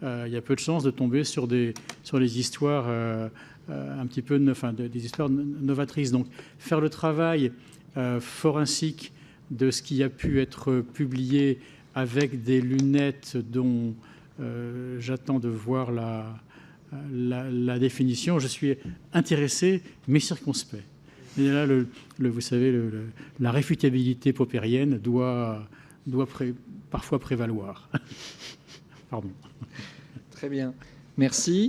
il y a peu de chances de tomber sur les histoires un petit peu des histoires novatrices. Donc faire le travail forensique de ce qui a pu être publié avec des lunettes dont j'attends de voir la définition. Je suis intéressé, mais circonspect. Et là, vous savez, la réfutabilité popérienne doit parfois prévaloir. Pardon. Très bien. Merci.